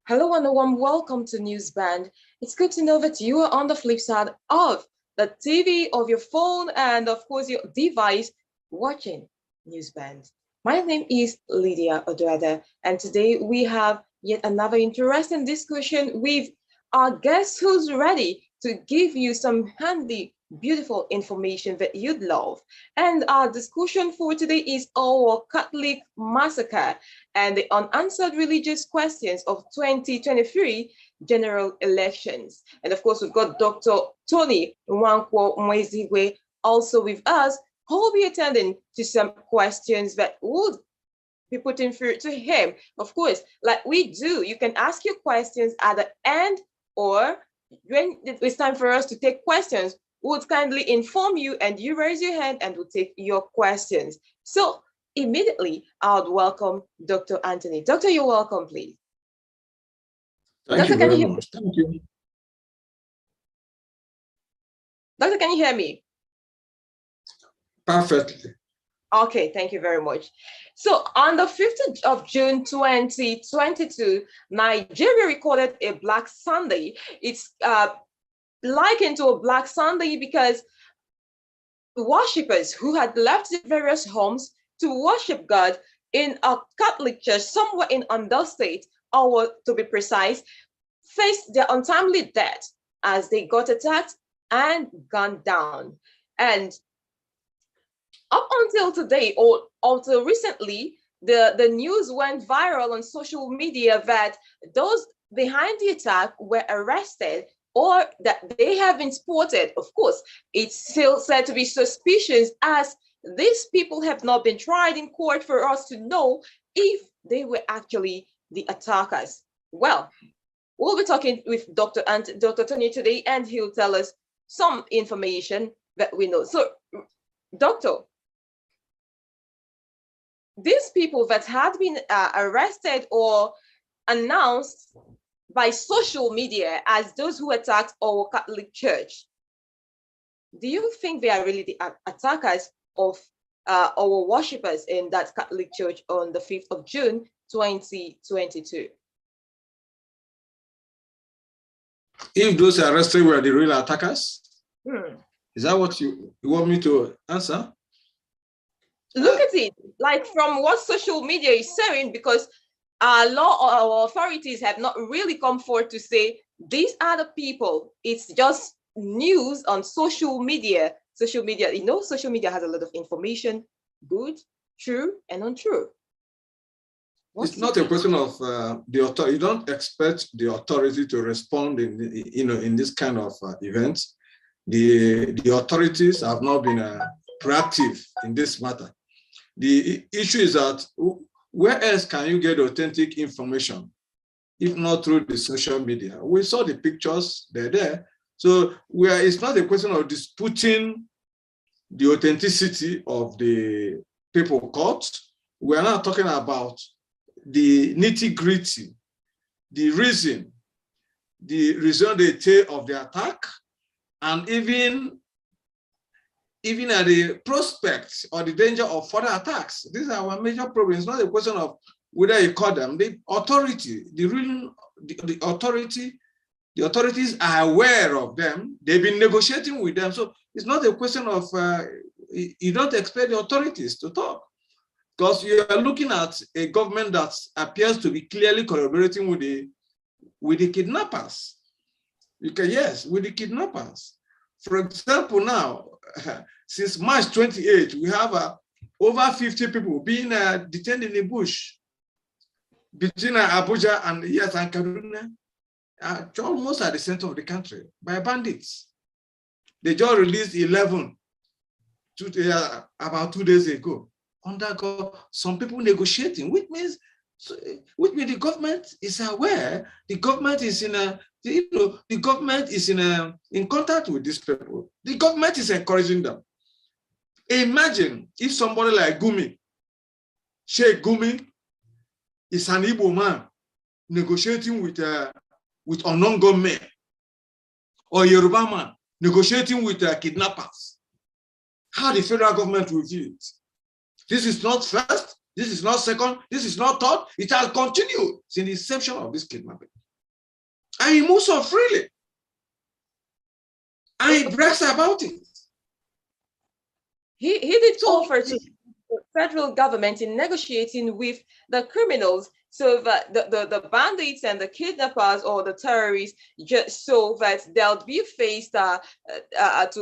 Hello and a warm welcome to Newsband. It's good to know that you are on the flip side of the TV, of your phone, and of course your device watching Newsband. My name is Lydia Odoada, and today we have yet another interesting discussion with our guest who's ready to give you some handy, beautiful information that you'd love. And our discussion for today is our Catholic massacre and the unanswered religious questions of 2023 general elections. And of course, we've got Dr. Tony Nwankwo Mwezigwe also with us, who will be attending to some questions that would be putting through to him. Of course, like we do, you can ask your questions at the end, or when it's time for us to take questions, we'll kindly inform you and you raise your hand and we'll take your questions. So immediately, I would welcome Dr. Anthony. Doctor, you're welcome, please. Thank you very much. Thank you. Doctor, can you hear me? Perfectly. Okay, thank you very much. So on the 5th of June, 2022, Nigeria recorded a Black Sunday. It's likened to a Black Sunday because worshippers who had left their various homes to worship God in a Catholic church somewhere in Ondo State, or to be precise, faced their untimely death as they got attacked and gunned down. And up until today, or until recently, the news went viral on social media that those behind the attack were arrested or that they have been spotted. Of course, it's still said to be suspicious as these people have not been tried in court for us to know if they were actually the attackers. Well, we'll be talking with Dr. Tony today, and he'll tell us some information that we know. So, Doctor, these people that had been arrested or announced by social media as those who attacked our Catholic Church, do you think they are really the attackers of our worshippers in that Catholic Church on the 5th of June, 2022? If those arrested were the real attackers, is that what you want me to answer? Look at it, like from what social media is saying, because our law or our authorities have not really come forward to say these are the people. It's just news on social media. Social media, you know, social media has a lot of information, good, true, and untrue. It's not a question of the authority. You don't expect the authority to respond in this kind of events. The authorities have not been proactive in this matter. The issue is that where else can you get authentic information if not through the social media? We saw the pictures, they're there. So it's not a question of disputing the authenticity of the people caught. We are not talking about the nitty-gritty, the reason d'etat of the attack, and even at the prospect or the danger of further attacks. These are our major problems. It's not a question of whether you call them. The authority, the authorities are aware of them. They've been negotiating with them. So it's not a question of, you don't expect the authorities to talk, because you are looking at a government that appears to be clearly collaborating with the kidnappers. With the kidnappers. For example, now, since March 28, we have over 50 people being detained in the bush between Abuja and Kaduna, almost at the center of the country, by bandits. They just released 11 about 2 days ago. Some people negotiating, which means the government is aware. The government is in contact with these people. The government is encouraging them. Imagine if somebody like Sheikh Gumi is an Igbo man negotiating with unknown government, or Yoruba man negotiating with kidnappers. How the federal government will view it? This is not first, this is not second, this is not third. It has continued since the inception of this kidnapping. And he moves on freely. And he brags about it. He did offer to the federal government in negotiating with the criminals so that the bandits and the kidnappers or the terrorists, just so that they'll be faced to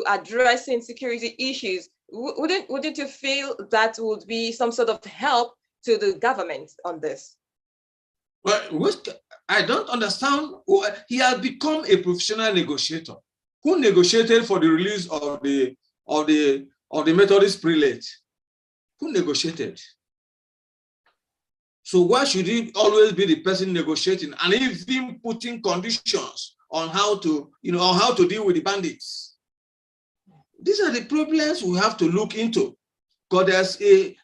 addressing security issues. Wouldn't you feel that would be some sort of help to the government on this? Well, I don't understand. He has become a professional negotiator who negotiated for the release of the Methodist prelate. Who negotiated? So why should he always be the person negotiating and even putting conditions on how to, on how to deal with the bandits? These are the problems we have to look into. Because you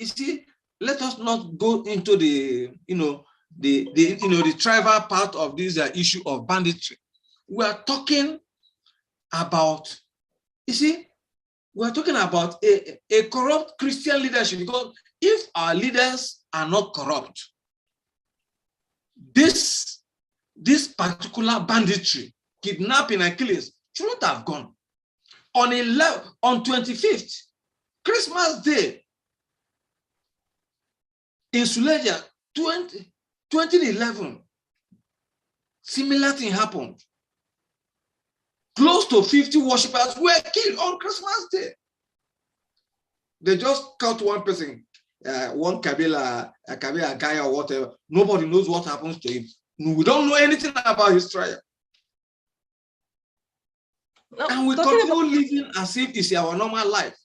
see, let us not go into the tribal part of this issue of banditry. We are talking about, we're talking about a corrupt Christian leadership, because if our leaders are not corrupt, this particular banditry, kidnapping and killing should not have gone. On 25th, Christmas Day, in Suleja, 2011, similar thing happened. Close to 50 worshippers were killed on Christmas Day. They just caught one person, one Kabila guy or whatever. Nobody knows what happens to him. We don't know anything about his trial. No, and we continue living as if it's our normal life.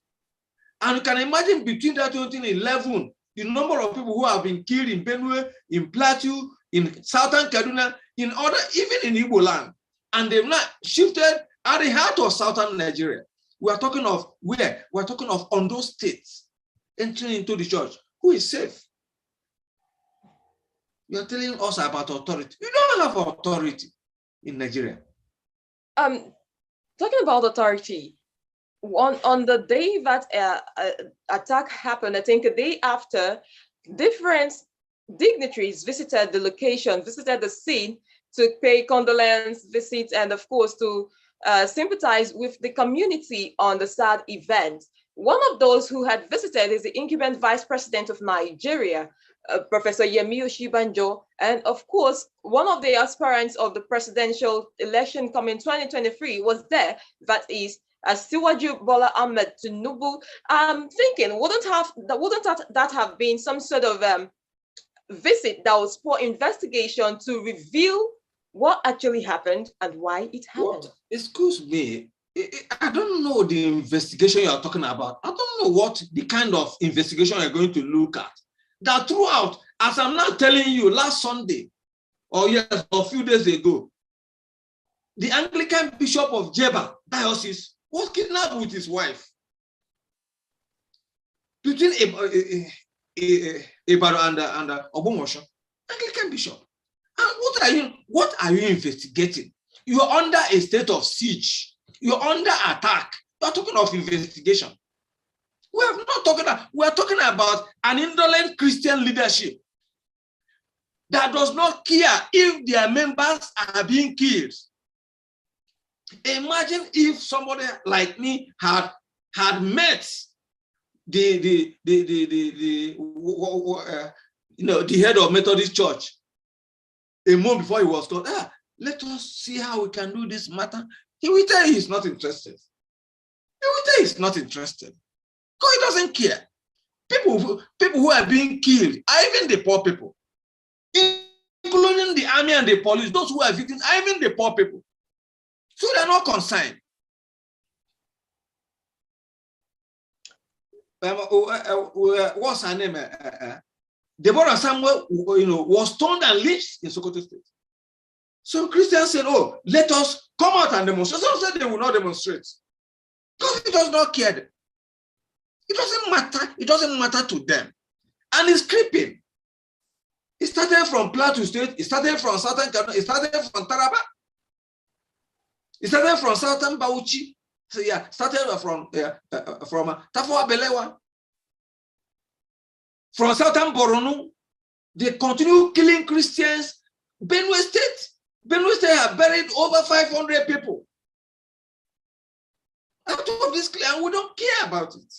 And you can imagine between that 2011, the number of people who have been killed in Benue, in Plateau, in Southern Kaduna, in other, even in Igbo land. And they've not shifted at the heart of Southern Nigeria. We are talking of where? We're talking of Ondo states entering into the church. Who is safe? You're telling us about authority. You don't have authority in Nigeria. Talking about authority, on the day that attack happened, I think a day after, different dignitaries visited the location, visited the scene to pay condolence visits and, of course, to sympathize with the community on the sad event. One of those who had visited is the incumbent vice president of Nigeria, Professor Yemi Oshibanjo, and of course, one of the aspirants of the presidential election coming 2023 was there. That is Asiwaju Bola Ahmed Tinubu. I'm thinking, wouldn't that have been some sort of visit that was for investigation to reveal what actually happened and why it happened? What? Excuse me. I don't know the investigation you're talking about. I don't know what the kind of investigation you're going to look at. That throughout, as I'm not telling you, last Sunday, or yes, a few days ago, the Anglican Bishop of Jeba Diocese was kidnapped with his wife. Between Ibadan and Ogbomosho, Anglican Bishop. And what are you investigating? You're under a state of siege. You're under attack. You're talking of investigation. We're talking about an indolent Christian leadership that does not care if their members are being killed. Imagine if somebody like me had met the head of Methodist Church a month before he was told, let us see how we can do this matter. He will tell you he's not interested. He will tell you he's not interested. Because he doesn't care. People who are being killed are even the poor people, including the army and the police. Those who are victims are even the poor people. So they're not concerned. What's her name? Deborah Samuel, was stoned and lynched in Sokoto State. So Christians said, let us come out and demonstrate. Some said they will not demonstrate. Because it does not care. It doesn't matter. It doesn't matter to them. And it's creeping. It started from Plateau State. It started from Southern Kaduna. It started from Taraba. It started from Southern Bauchi. So yeah, started from Tafawa Balewa. From Southern Borno. They continue killing Christians. Benue State. Benue State have buried over 500 people. Out of this clear, and we don't care about it.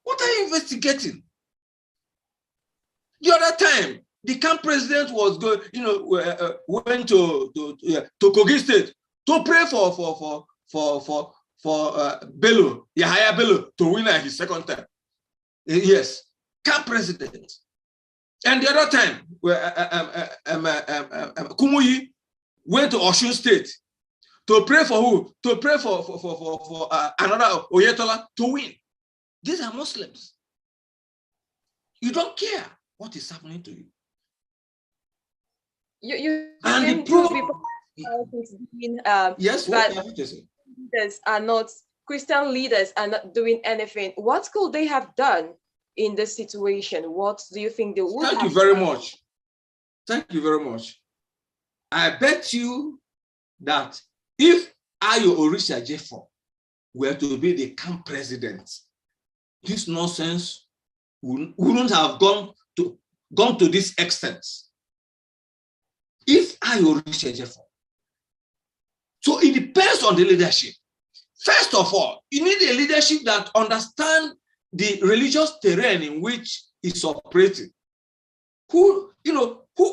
What are you investigating? The other time, the camp president was going, went to Kogi State to pray for Bello, Yahaya Bello, to win his second term. Yes, camp president. And the other time, Kumuyi went to Osun State to pray for who? To pray for another Oyetola to win. These are Muslims. You don't care what is happening to you. You and seem the proof, yes, what have you say? Leaders are not, Christian leaders are not doing anything. What could they have done in this situation? What do you think they would have done? Thank you very much. Thank you very much. I bet you that if Ayo Orisha Jeffo were to be the camp president, this nonsense wouldn't have gone to this extent. If Ayo Orisha Jeffo. So it depends on the leadership. First of all, you need a leadership that understands the religious terrain in which it's operating, who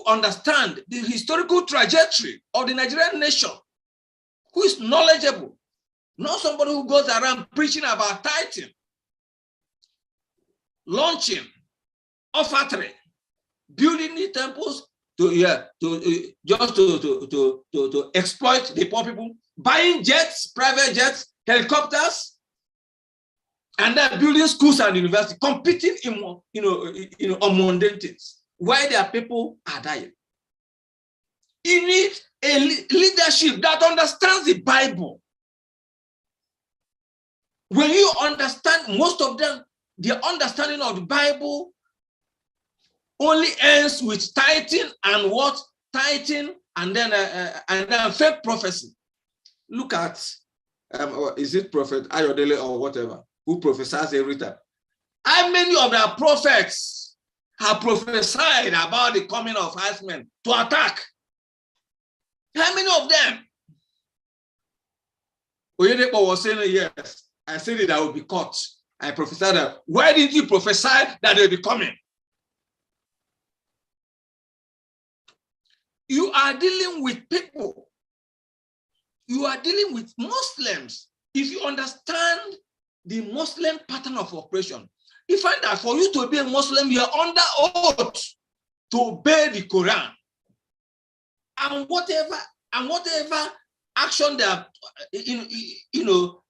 understand the historical trajectory of the Nigerian nation, who is knowledgeable, not somebody who goes around preaching about tithing, launching, offering, building the temples to exploit the poor people, buying jets, private jets, helicopters, and then building schools and universities, competing on mundane things, while their people are dying. You need a leadership that understands the Bible. When you understand, most of them, their understanding of the Bible only ends with tithing and what? Tithing and then fake prophecy. Look at, is it Prophet Ayodele or whatever, who prophesies every time? How many of their prophets have prophesied about the coming of herdsmen to attack? How many of them? Oyedepo was saying, yes, I said that I will be caught. I prophesied that. Why didn't you prophesy that they'll be coming? You are dealing with people. You are dealing with Muslims. If you understand the Muslim pattern of operation, you find that for you to be a Muslim, you are under oath to obey the Quran. And whatever action that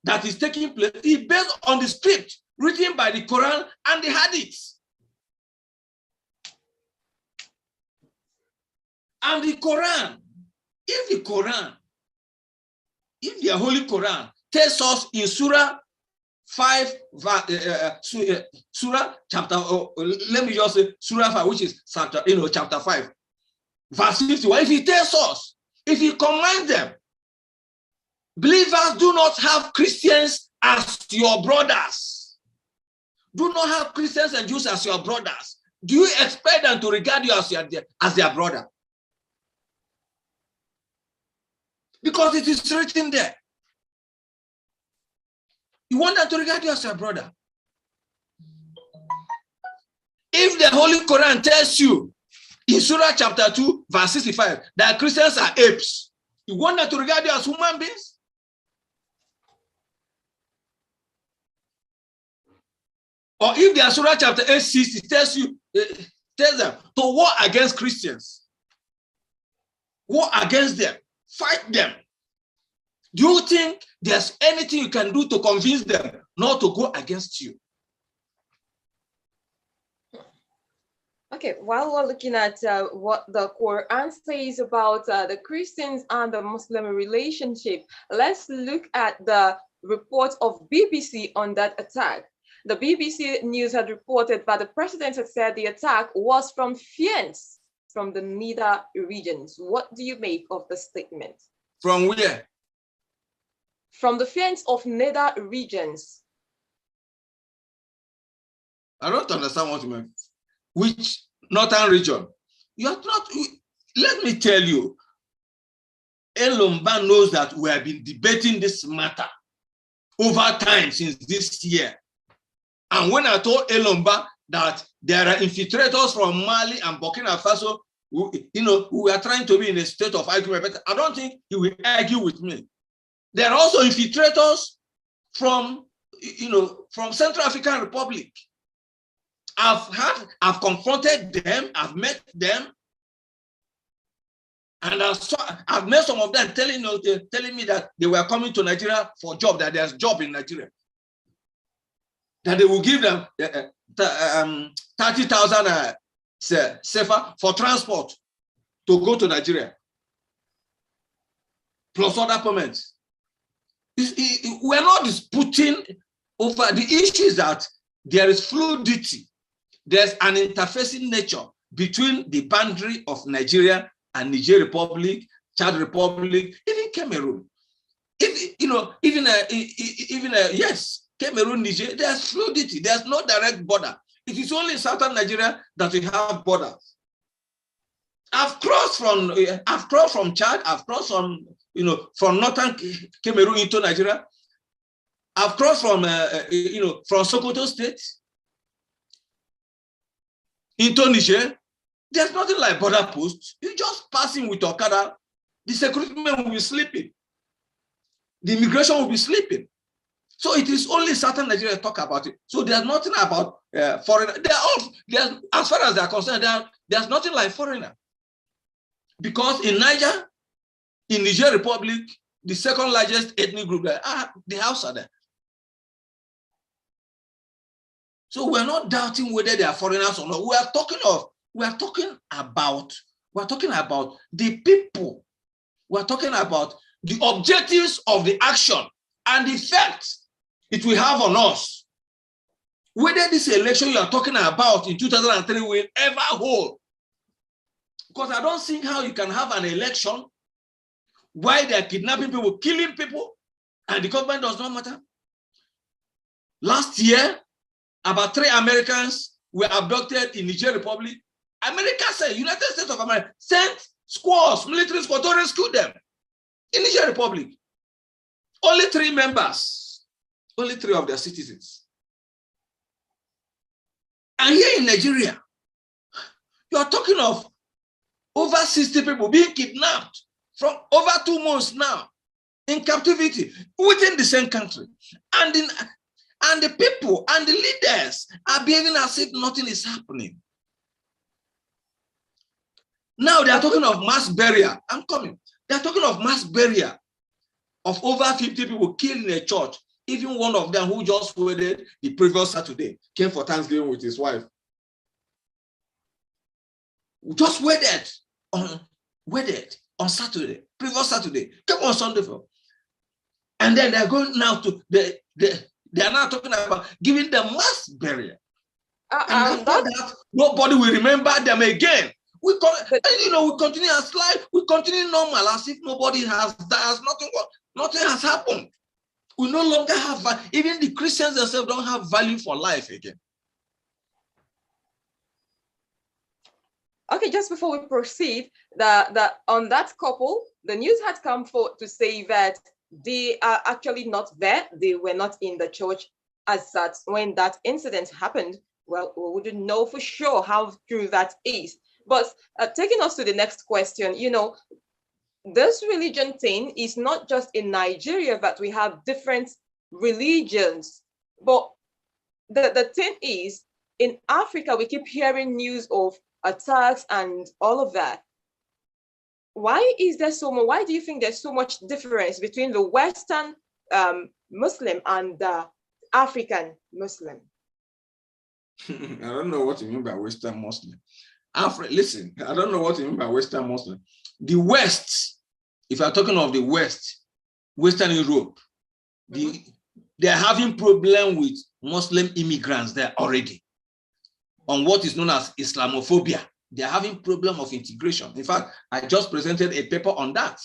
that is taking place is based on the script written by the Quran and the Hadith. And the Quran, if the Holy Quran tells us in Surah 5, Surah chapter, let me just say Surah 5, which is chapter 5, verse 51. If he tells us, if he commands them, believers, do not have Christians as your brothers. Do not have Christians and Jews as your brothers. Do you expect them to regard you as their brother? Because it is written there. You want them to regard you as your brother. If the Holy Quran tells you in Surah chapter 2, verse 65, that Christians are apes, you want them to regard you as human beings? Or if the Surah chapter 8, 60 tells them to war against Christians, war against them, fight them. Do you think there's anything you can do to convince them not to go against you? Okay, while we're looking at what the Quran says about the Christians and the Muslim relationship, let's look at the report of BBC on that attack. The BBC News had reported that the president had said the attack was from fiends from the Nida regions. What do you make of the statement? From where? From the fiends of Nida regions. I don't understand what you mean. Which northern region? You are not. Let me tell you, Elomba knows that we have been debating this matter over time since this year. And when I told Elomba that there are infiltrators from Mali and Burkina Faso, who are trying to be in a state of argument, but I don't think he will argue with me. There are also infiltrators from Central African Republic. I've confronted them, I've met them, and I've met some of them telling me that they were coming to Nigeria for job, that there's job in Nigeria, that they will give them 30,000 sefa for transport to go to Nigeria, plus other payments. We're not disputing over the issue is that there is fluidity. There's an interfacing nature between the boundary of Nigeria and Niger Republic, Chad Republic, even Cameroon. Yes, Cameroon, Niger, there's fluidity. There's no direct border. It is only in southern Nigeria that we have borders. I've crossed from Chad. I've crossed from northern Cameroon into Nigeria. I've crossed from Sokoto State into Niger. There's nothing like border posts. You're just passing with Okada. The security men will be sleeping. The immigration will be sleeping. So it is only southern Nigeria talk about it. So there's nothing about foreigner. As far as they're concerned, there's nothing like foreigner. Because in Niger, in Niger Republic, the second largest ethnic group there, the Hausa there. So we're not doubting whether they are foreigners or not. We're talking about the people. We're talking about the objectives of the action and the effect it will have on us. Whether this election you are talking about in 2003 will ever hold. Because I don't see how you can have an election while they're kidnapping people, killing people, and the government does not matter. Last year, about 3 Americans were abducted in Niger Republic. America said, United States of America sent squads, military squads to rescue them in Niger Republic. Only 3 members, only 3 of their citizens. And here in Nigeria, you are talking of over 60 people being kidnapped from over 2 months now in captivity within the same country. And the people and the leaders are behaving as if nothing is happening. Now they are talking of mass burial. I'm coming. They are talking of mass burial of over 50 people killed in a church. Even one of them who just wedded the previous Saturday came for Thanksgiving with his wife. Just wedded on Saturday, previous Saturday, came on Sunday. And then they're going now to they are now talking about giving them mass burial. And after that, nobody will remember them again. We continue as life, we continue normal as if nobody has died, nothing has happened. We no longer have, even the Christians themselves don't have value for life again. Okay, just before we proceed, on that couple, the news had come forth to say that they are actually not there. They were not in the church as such when that incident happened. Well, we wouldn't know for sure how true that is. But taking us to the next question, this religion thing is not just in Nigeria that we have different religions, but the thing is, in Africa, we keep hearing news of attacks and all of that. Why is there so much? Why do you think there's so much difference between the Western Muslim and the African Muslim? I don't know what you mean by Western Muslim. Listen, I don't know what you mean by Western Muslim. The West, if you're talking of the West, Western Europe, they're having problem with Muslim immigrants there already on what is known as Islamophobia. They're having problem of integration. In fact, I just presented a paper on that.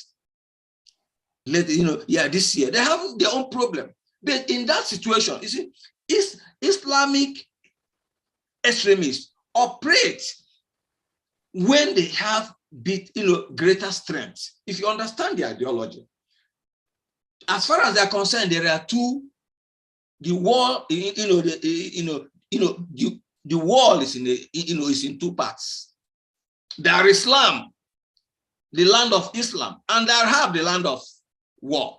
This year, they have their own problem. But in that situation, you see, Islamic extremists operate when they have greater strength if you understand the ideology. As far as they are concerned, there are two. The wall, the wall is is in two parts. There are Islam, the land of Islam, and there have the land of war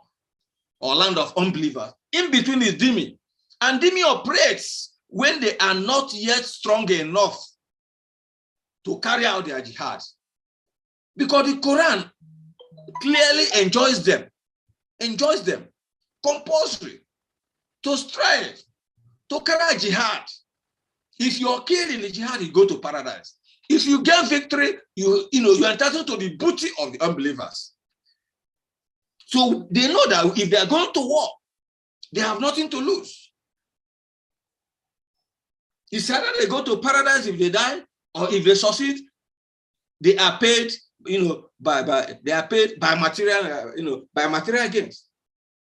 or land of unbelievers. In between is Dhimmi, and Dhimmi operates when they are not yet strong enough to carry out their jihad, because the Quran clearly enjoins them compulsory to strive, to carry jihad. If you're killed in the jihad, you go to paradise. If you get victory, you're entitled to the booty of the unbelievers. So they know that if they are going to war, they have nothing to lose. It's either they go to paradise if they die, or if they succeed, they are paid, by material gains.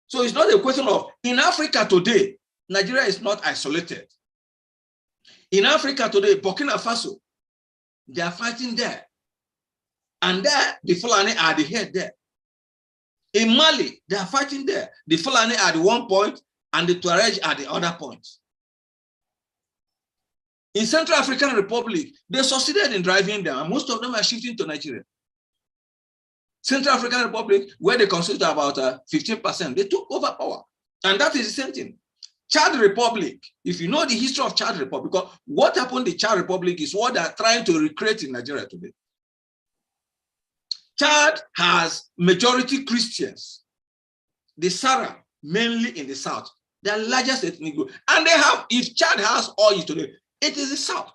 So it's not a question of, in Africa today, Nigeria is not isolated. In Africa today, Burkina Faso, they are fighting there. And there, the Fulani are the head there. In Mali, they are fighting there. The Fulani are the one point, and the Tuareg are the other point. In Central African Republic, they succeeded in driving them, and most of them are shifting to Nigeria. Central African Republic, where they constitute about 15%, they took over power. And that is the same thing. Chad Republic, if you know the history of Chad Republic, because what happened in Chad Republic is what they're trying to recreate in Nigeria today. Chad has majority Christians. The Sahara, mainly in the south, their largest ethnic group. And they have, if Chad has oil today, it is the south.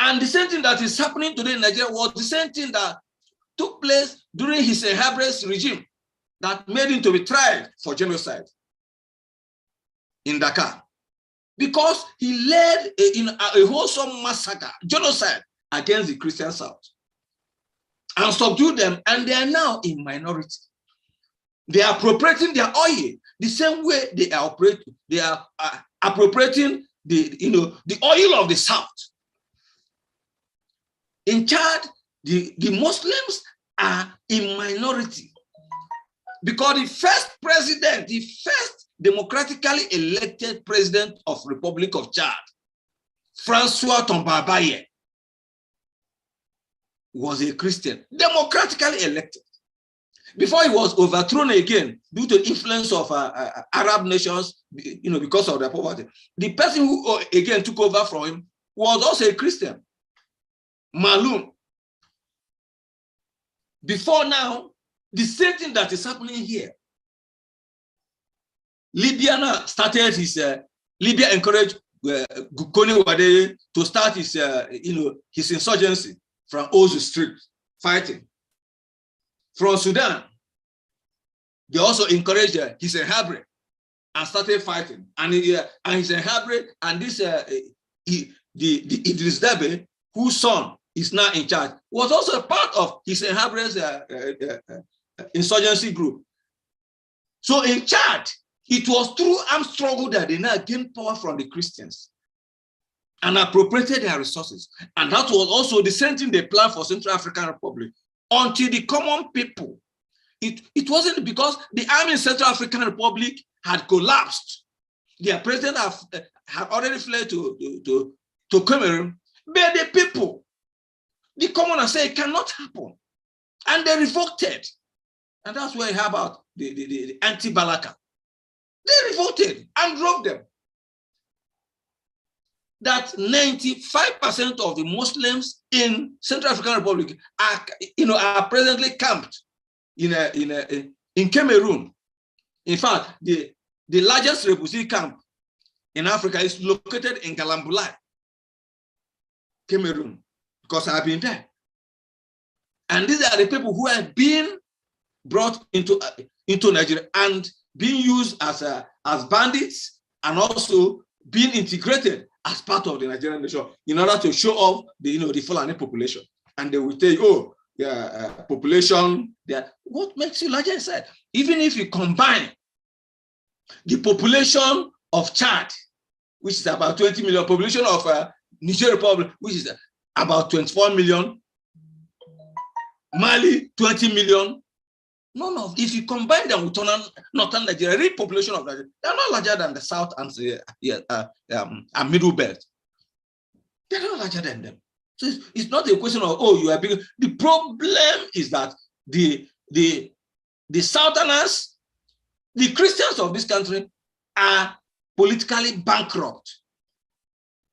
And the same thing that is happening today in Nigeria was the same thing that took place during his Habre's regime that made him to be tried for genocide in Dakar. Because he led a wholesome massacre, genocide against the Christian South and subdued them, and they are now in minority. They are appropriating their oil the same way they are appropriating the oil of the South. In Chad, the Muslims are in minority because the first democratically elected president of Republic of Chad, Francois Tombabaye, was a Christian, democratically elected. Before he was overthrown again due to the influence of Arab nations, because of their poverty. The person who again took over from him was also a Christian, Malum. Before now, the same thing that is happening here. Libya started Libya encouraged Kony Wade to start his insurgency from Ozu Street fighting. From Sudan, they also encouraged his Habre and started fighting. And his Habre and this the Idris Deby, whose son is now in charge, was also a part of his Habre's insurgency group. So in Chad, it was through armed struggle that they now gained power from the Christians and appropriated their resources. And that was also the same thing they planned for Central African Republic. Until the common people, it wasn't because the army in Central African Republic had collapsed. Their president had already fled to Cameroon, but the people, the commoners say it cannot happen. And they revolted. And that's where you have about the anti-Balaka. They revolted and drove them. That 95% of the Muslims in Central African Republic are presently camped in Cameroon. In fact, the largest refugee camp in Africa is located in Galambulai, Cameroon, because I've been there. And these are the people who have been brought into Nigeria and being used as bandits and also being integrated as part of the Nigerian nation in order to show off the Fulani population. And they will tell you, oh, yeah, population, what makes you larger inside? Even if you combine the population of Chad, which is about 20 million, population of Niger Republic, which is about 24 million. Mali, 20 million. None of, if you combine them with northern Nigeria, real population of Nigeria, they're not larger than the south and middle belt. They're not larger than them. So it's not a question of, oh, you are big. The problem is that the Southerners, the Christians of this country, are politically bankrupt.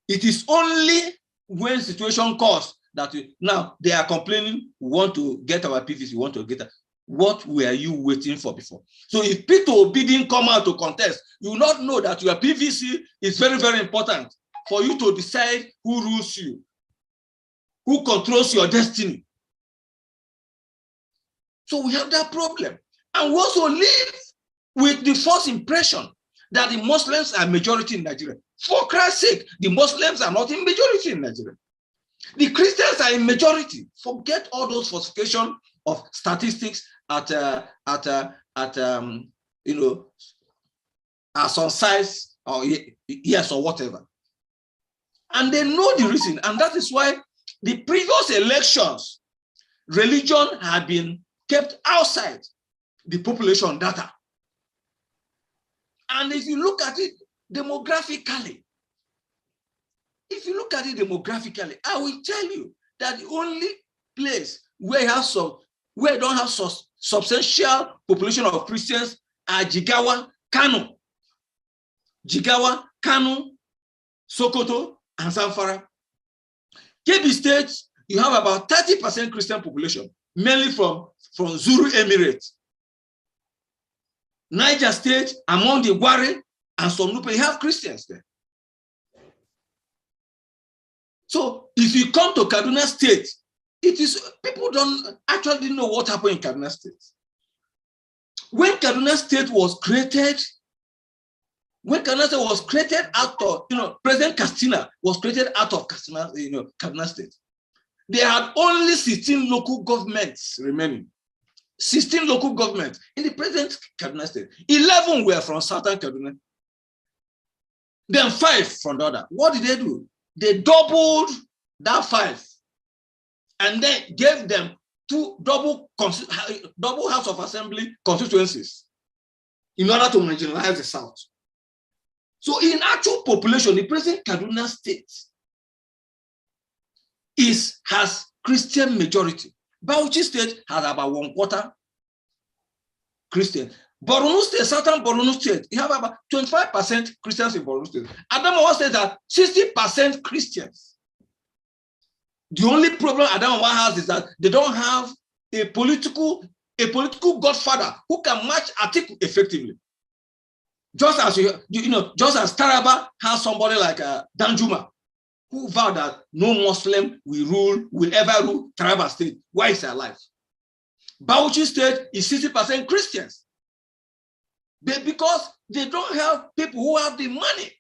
It is only when situation calls that now they are complaining, we want to get our PVC, we want to get that. What were you waiting for before? So if Peter Obi didn't come out to contest, you will not know that your PVC is very, very important for you to decide who rules you, who controls your destiny. So we have that problem. And we also live with the false impression that the Muslims are majority in Nigeria. For Christ's sake, the Muslims are not in majority in Nigeria. The Christians are in majority. Forget all those falsification of statistics at some size or yes or whatever. And they know the reason, and that is why the previous elections, religion had been kept outside the population data. And if you look at it demographically, I will tell you that the only place where you don't have substantial population of Christians are Jigawa, Kano, Sokoto, and Zamfara. Kebbi State, you have about 30% Christian population, mainly from Zulu Emirates. Niger State, among the Gwari and some Nupe, you have Christians there. So if you come to Kaduna State, it is, people don't actually know what happened in Kaduna State. When Kaduna State was created, out of, President Castina was created out of Kaduna State. They had only 16 local governments remaining. 16 local governments in the present Kaduna State. 11 were from Southern Kaduna. Then 5 from the other. What did they do? They doubled that 5 and then gave them 2 double House of Assembly constituencies in order to marginalize the South. So in actual population, the present Kaduna State has Christian majority. Bauchi State has about 1/4 Christian. Borno State, Southern Borno State, you have about 25% Christians in Borno State. Adamawa State has 60% Christians. The only problem Adamawa has is that they don't have a political godfather who can match Atiku effectively. Just as just as Taraba has somebody like Danjuma, who vowed that no Muslim will ever rule Taraba State while he's alive. Bauchi State is 60% Christians. Because they don't have people who have the money.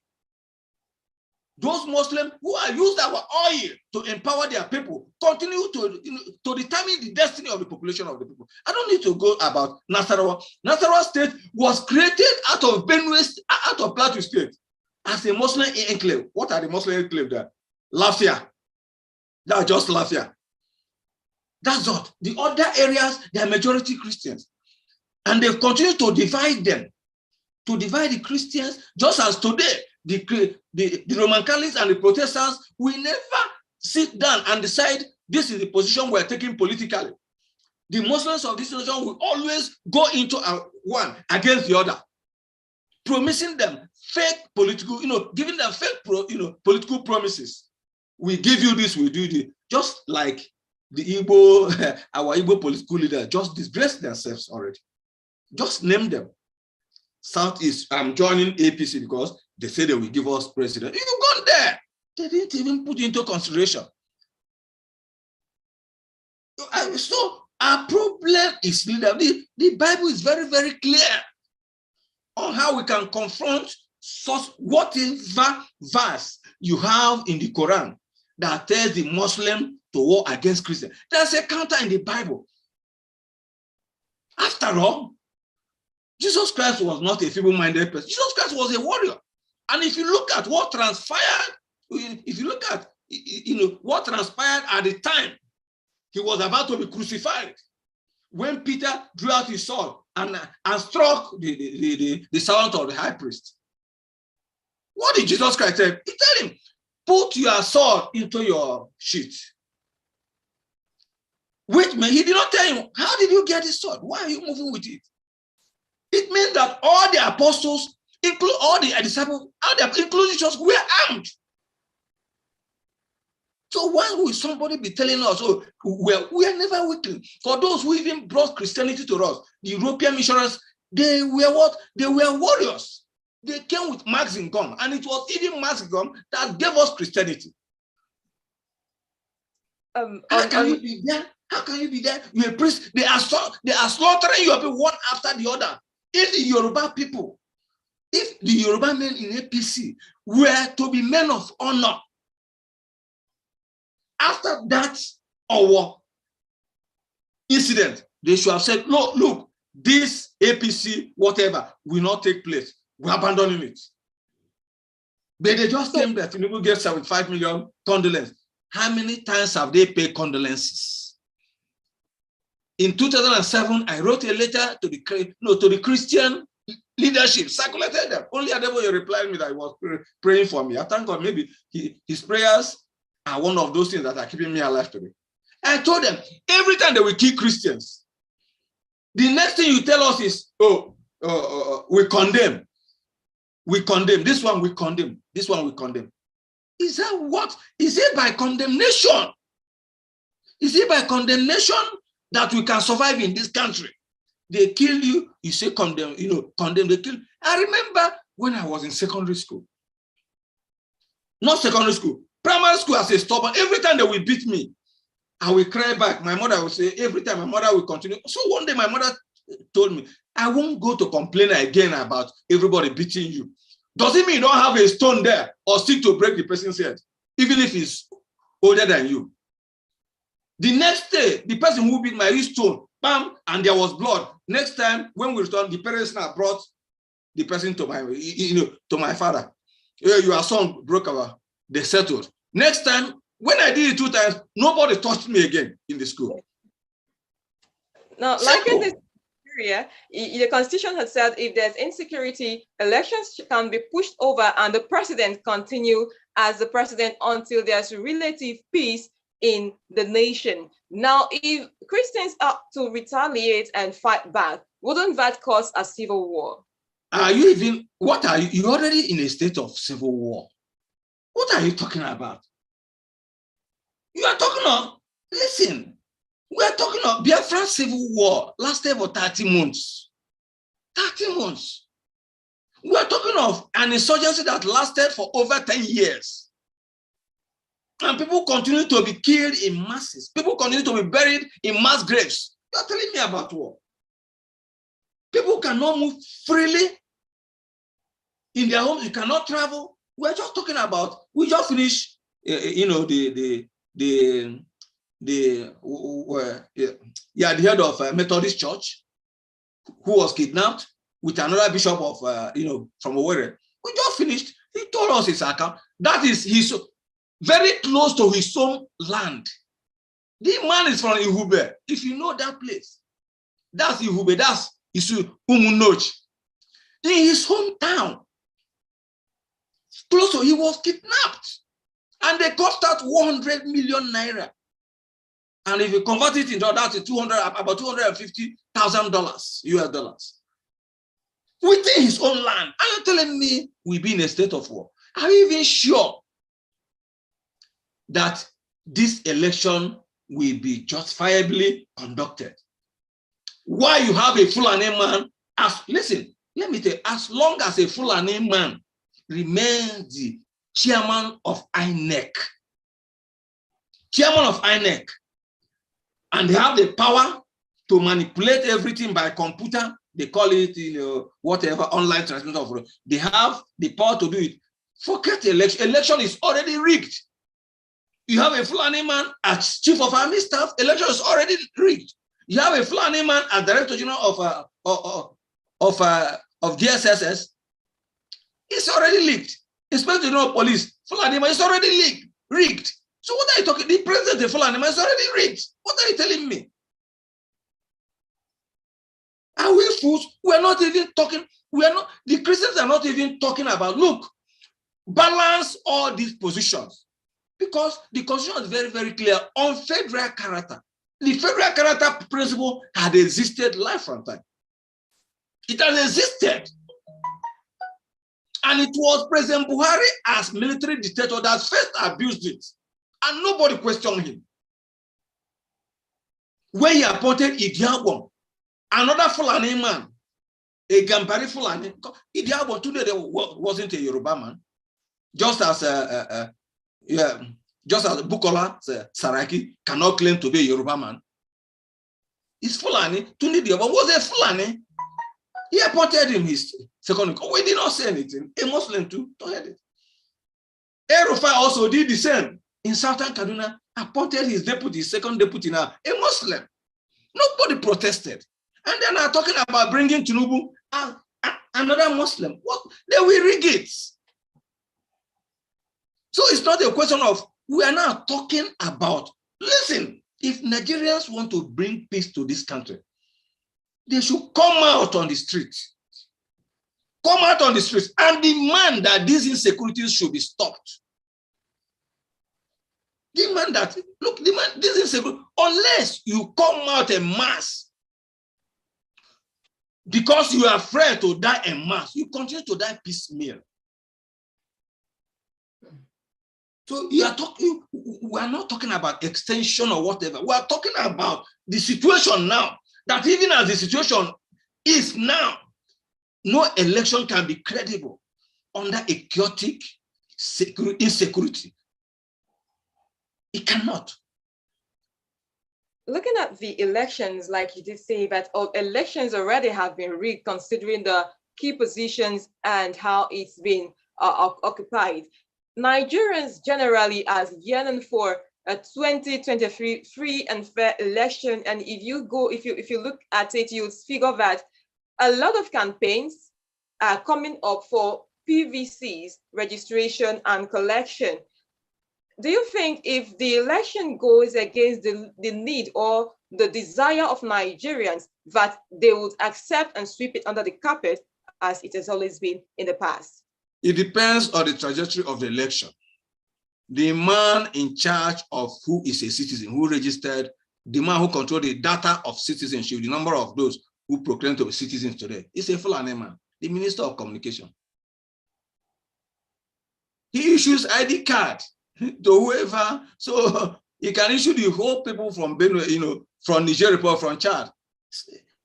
Those Muslims who are used our oil to empower their people continue to determine the destiny of the population of the people. I don't need to go about Nasarawa. Nasarawa State was created out of Plateau State as a Muslim enclave. What are the Muslim enclave there? Lafia. That's just Lafia. That's not. The other areas, they are majority Christians. And they continue to divide them, to divide the Christians, just as today, the Roman Catholics and the Protestants will never sit down and decide this is the position we're taking politically. The Muslims of this nation will always go into one against the other, promising them fake political, giving them fake political promises. We give you this, we do this. Just like the Igbo, our Igbo political leader just disgraced themselves already. Just name them. Southeast, I'm joining APC because they say they will give us president. You gone there. They didn't even put into consideration. So our problem is leader. The Bible is very, very clear on how we can confront such whatever verse you have in the Quran that tells the Muslim to war against Christians. There's a counter in the Bible. After all, Jesus Christ was not a feeble-minded person. Jesus Christ was a warrior. And if you look at what transpired, if you look at what transpired at the time he was about to be crucified, when Peter drew out his sword and struck the servant of the high priest. What did Jesus Christ say? He told him, put your sword into your sheath. Which means he did not tell him, how did you get this sword? Why are you moving with it? It means that all the apostles, include all the disciples, including Jesus, were armed. So why will somebody be telling us, oh, we are never weakling? For those who even brought Christianity to us, the European missionaries, they were what? They were warriors. They came with Maxim gun, and it was even Maxim gun that gave us Christianity. How can you be there? How can you be there? You're a priest. They are slaughtering your people one after the other. If the Yoruba people, if the Yoruba men in APC were to be men of honor, after that our incident, they should have said, no, look, this APC, whatever, will not take place. We're abandoning it. But they just claimed that Tinubu gave 75 million condolence. How many times have they paid condolences? In 2007, I wrote a letter to the Christian leadership, circulated them. Only Adeboye replied me that he was praying for me. I thank God, maybe his prayers are one of those things that are keeping me alive today. I told them, every time they will kill Christians, the next thing you tell us is, we condemn. We condemn. This one we condemn. This one we condemn. Is that what? Is it by condemnation? Is it by condemnation that we can survive in this country? They kill you, you say condemn, condemn, they kill. I remember when I was in secondary school. Not secondary school, primary school as a stubborn. Every time they will beat me, I will cry back. My mother will say, every time my mother will continue. So one day my mother told me, I won't go to complain again about everybody beating you. Does it mean you don't have a stone there or stick to break the person's head, even if he's older than you? The next day, the person who beat my stone, bam, and there was blood. Next time, when we returned, the parents now brought the person to my father. Your son broke they settled. Next time, when I did it 2 times, nobody touched me again in the school. Now, like in this area, the Constitution has said if there's insecurity, elections can be pushed over and the president continue as the president until there's relative peace in the nation. Now, if Christians are to retaliate and fight back, wouldn't that cause a civil war? Are you even, what are you? You're already in a state of civil war. What are you talking about? You are talking of, listen, we are talking of Biafra civil war lasted for 30 months. 30 months. We are talking of an insurgency that lasted for over 10 years. And people continue to be killed in masses. People continue to be buried in mass graves. You are telling me about war. People cannot move freely in their homes. You cannot travel. We're just talking about, we just finished, the head of Methodist Church who was kidnapped with another bishop of, from Owerri. We just finished. He told us his account. That is his very close to his own land. The man is from Ihube. If you know that place, that's Ihube. That's Umunoch. In his hometown, close to, he was kidnapped, and they cost out 100 million naira. And if you convert it into that, about $250,000 US dollars within his own land. Are you telling me we'll be in a state of war? Are you even sure that this election will be justifiably conducted? Why you have a Fulani man? Listen, let me tell you, as long as a Fulani man remains the chairman of INEC, and they have the power to manipulate everything by computer, they call it, whatever, online transmission of, they have the power to do it. Forget the election. Election is already rigged. You have a Fulani man as chief of army staff, election is already rigged. You have a Fulani man as director general of DSSS, it's already leaked. Inspector General of Police, Fulani man, it's already leaked. rigged. So what are you talking? The president of Fulani is already rigged. What are you telling me? Are we fools? We are not even talking. The Christians are not even talking about, look, balance all these positions. Because the constitution is very, very clear on federal character. The federal character principle had existed life from time. It has existed. And it was President Buhari as military dictator that first abused it. And nobody questioned him. When he appointed Idiabon, another Fulani man, a Gambari Fulani, Idiabon today wasn't a Yoruba man. Just as Bukola Saraki cannot claim to be a Yoruba man. He's Fulani. Tunde Idiabon was a Fulani. He appointed him his second. We did not say anything. A Muslim too. Don't head it. El-Rufai also did the same in Southern Kaduna. Appointed his deputy, his second deputy now, a Muslim. Nobody protested. And then are talking about bringing Tinubu another Muslim. What? They will rig it. So it's not a question of, we are now talking about, listen, if Nigerians want to bring peace to this country, they should come out on the streets. Come out on the streets and demand that these insecurities should be stopped. Demand that, look, demand this insecurity, unless you come out en mass because you are afraid to die en mass, you continue to die piecemeal. So you are talking, we are not talking about extension or whatever. We are talking about the situation now, that even as the situation is now, no election can be credible under a chaotic insecurity. It cannot. Looking at the elections, like you did say, that elections already have been rigged considering the key positions and how it's been occupied. Nigerians generally are yearning for a 2023 free and fair election. And if you look at it, you'll figure that a lot of campaigns are coming up for PVCs, registration and collection. Do you think if the election goes against the need or the desire of Nigerians, that they would accept and sweep it under the carpet as it has always been in the past? It depends on the trajectory of the election. The man in charge of who is a citizen, who registered, the man who controls the data of citizenship, the number of those who proclaim to be citizens today, is a Fulani man, the Minister of Communication. He issues ID card to whoever, so he can issue the whole people from Benue, from Niger Republic, from Chad,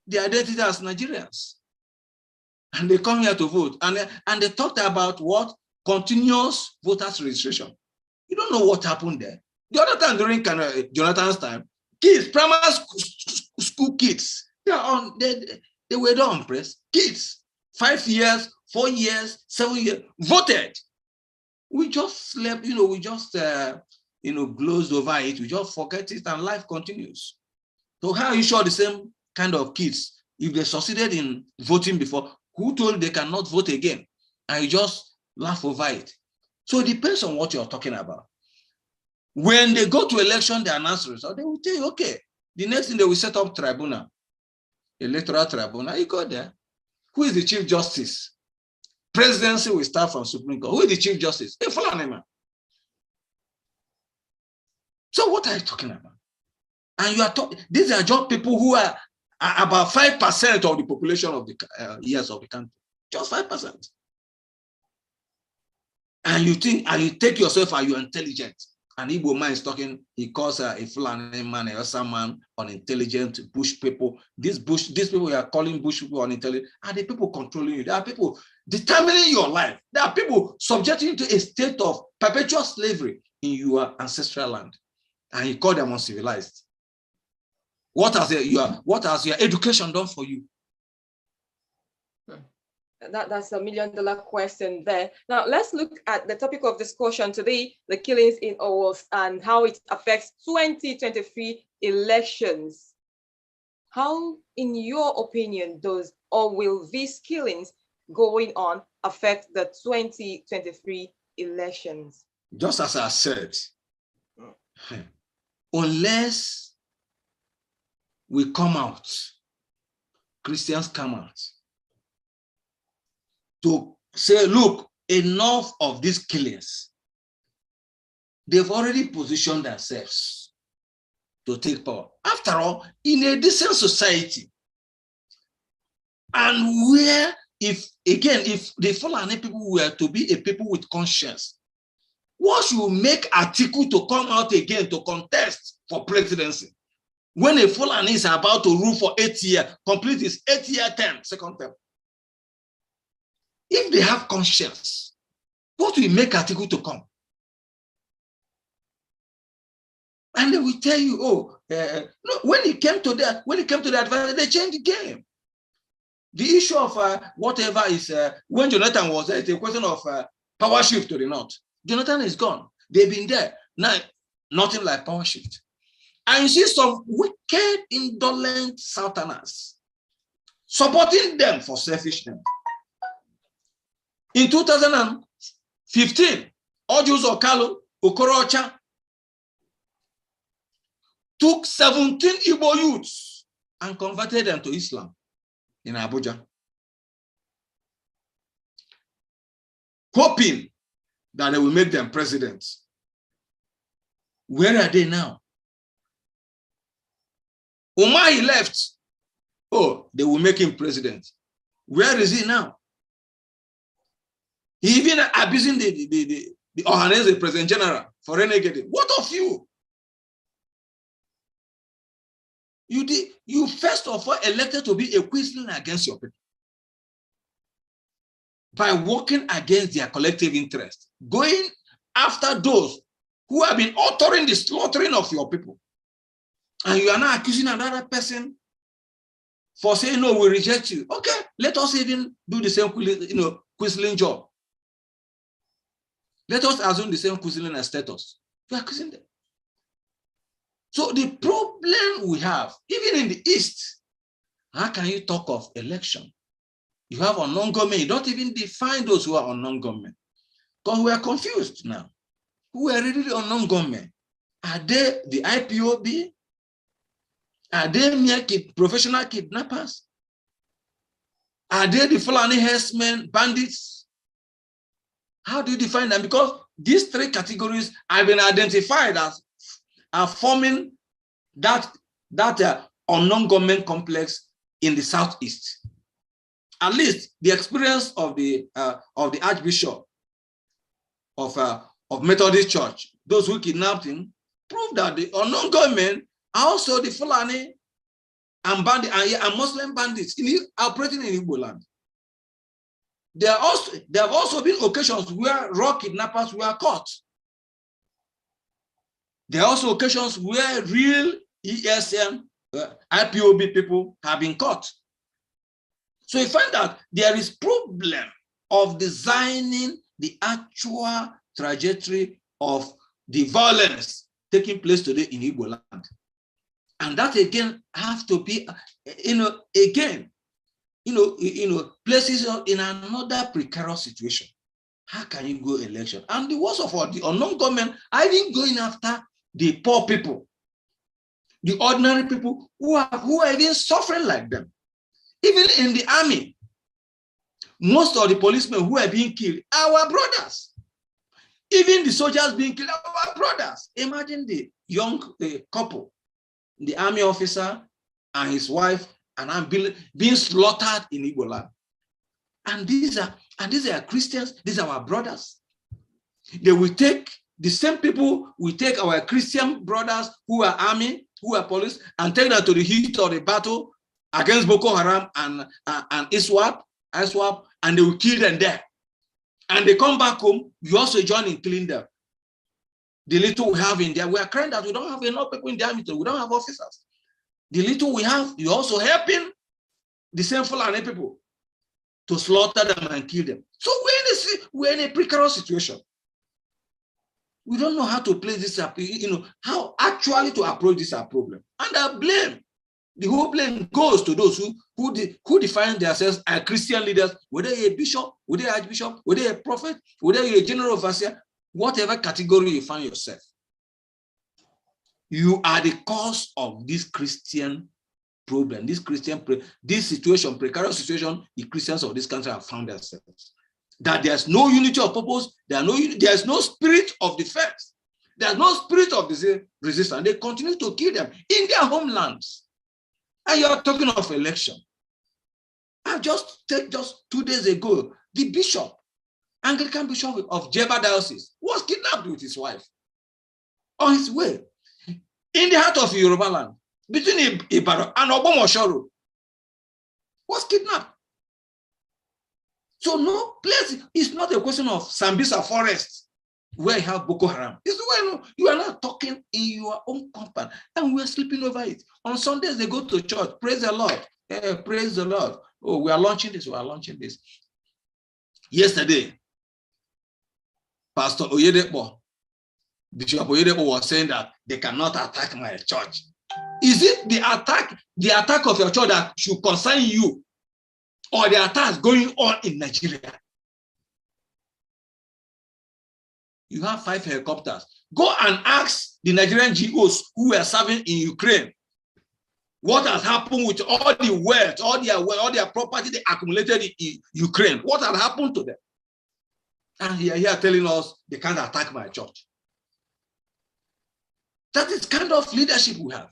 the identity as Nigerians. And they come here to vote. And they talked about what? Continuous voters registration. You don't know what happened there. The other time during Jonathan's time, kids, primary school kids, they were not impressed. Kids, 5 years, 4 years, 7 years, voted. We just slept, we just, glozed over it. We just forget it and life continues. So how are you sure the same kind of kids, if they succeeded in voting before, who told they cannot vote again? And you just laugh over it. So it depends on what you're talking about. When they go to election, they announce results, they will tell you, okay, the next thing they will set up tribunal, electoral tribunal, you go there. Who is the Chief Justice? Presidency will start from Supreme Court. Who is the Chief Justice? A Fulani man. So what are you talking about? And you are talking, these are just people who are about 5% of the population of the years of the country. Just 5%. And you think, and you take yourself, are you intelligent? And Igbo man is talking, he calls a Fulani man, a Hausa man, unintelligent, bush people. These people you are calling bush people unintelligent, are the people controlling you. There are people determining your life. There are people subjecting you to a state of perpetual slavery in your ancestral land. And you call them uncivilized. What has your education done for you? That's $1 million question there. Now let's look at the topic of discussion today, the killings in Owos and how it affects 2023 elections. How, in your opinion, will these killings going on affect the 2023 elections? just as I said, unless we come out, Christians come out to say, look, enough of these killings. They've already positioned themselves to take power. After all, in a decent society, and where, if the Fulani people were to be a people with conscience, what should make Atiku to come out again to contest for presidency when a Fulani is about to rule for 8 years, complete his 8-year term, second term? If they have conscience, what will make Atiku to come? And they will tell you, no, when it came to the advantage, they changed the game. The issue of whatever is when Jonathan was there, it's a question of power shift to the north. Jonathan is gone. They've been there. Now, nothing like power shift. And you see some wicked, indolent Southerners supporting them for selfishness. In 2015, Ojus Okalo, Okorocha, took 17 Igbo youths and converted them to Islam in Abuja, hoping that they will make them presidents. Where are they now? Umahi left. Oh, they will make him president. Where is he now? He even abusing the Ohanese president general for renegating. What of you? You first of all elected to be a quisling against your people by working against their collective interest, going after those who have been authoring the slaughtering of your people. And you are now accusing another person for saying, no, we reject you. Okay, let us even do the same, quisling job. Let us assume the same quisling as status. You are accusing them. So the problem we have, even in the East, how can you talk of election? You have unknown government. You don't even define those who are unknown government. Because we are confused now. Who are really the unknown government? Are they the IPOB? Are they mere professional kidnappers? Are they the Fulani herdsmen, bandits? How do you define them? Because these three categories have been identified as are forming that unknown government complex in the Southeast. At least the experience of the Archbishop of Methodist Church, those who kidnapped him, proved that the unknown government are also the Fulani and bandit and Muslim bandits operating in Igbo land. There have also been occasions where raw kidnappers were caught. There are also occasions where real ESM, IPOB people have been caught. So you find that there is problem of designing the actual trajectory of the violence taking place today in Igbo land. And that again have to be, places in another precarious situation. How can you go election? And the worst of all, the unknown government are even going after the poor people, the ordinary people who are even suffering like them. Even in the army, most of the policemen who are being killed are our brothers. Even the soldiers being killed are our brothers. Imagine the young couple, the army officer and his wife, and being slaughtered in Igbo land. And these are Christians. These are our brothers. They will take the same people. We take our Christian brothers who are army, who are police, and take them to the heat of the battle against Boko Haram and ISWAP, and they will kill them there. And they come back home. You also join in killing them. The little we have in there, we are crying that we don't have enough people in the army. We don't have officers. The little we have, you're also helping the same Fulani people to slaughter them and kill them. So we're in a precarious situation. We don't know how to play this up, how actually to approach this problem. And I blame, the whole blame goes to those who define themselves as Christian leaders, whether you're a bishop, whether you're an archbishop, whether you're a prophet, whether you're a general overseer. whatever category you find yourself, you are the cause of this Christian problem, this situation, precarious situation the Christians of this country have found themselves. That there's no unity of purpose, there's no spirit of defense, there's no spirit of resistance. They continue to kill them in their homelands. And you are talking of election. I just 2 days ago, the bishop, Anglican bishop of Jeba Diocese, was kidnapped with his wife on his way in the heart of Yoruba land, between Ibadan and Obomoshoro, was kidnapped. So no place, it's not a question of Sambisa Forest, where you have Boko Haram. It's where you are not talking in your own compound, and we are sleeping over it. On Sundays, they go to church, praise the Lord, praise the Lord. Oh, we are launching this, Yesterday, Pastor Oyedepo, Bishop Oyedepo was saying that they cannot attack my church. Is it the attack of your church that should concern you, or the attacks going on in Nigeria? You have 5 helicopters. Go and ask the Nigerian GOs who were serving in Ukraine what has happened with all the wealth, all their property they accumulated in Ukraine. What had happened to them? And here telling us they can't attack my church. That is kind of leadership we have.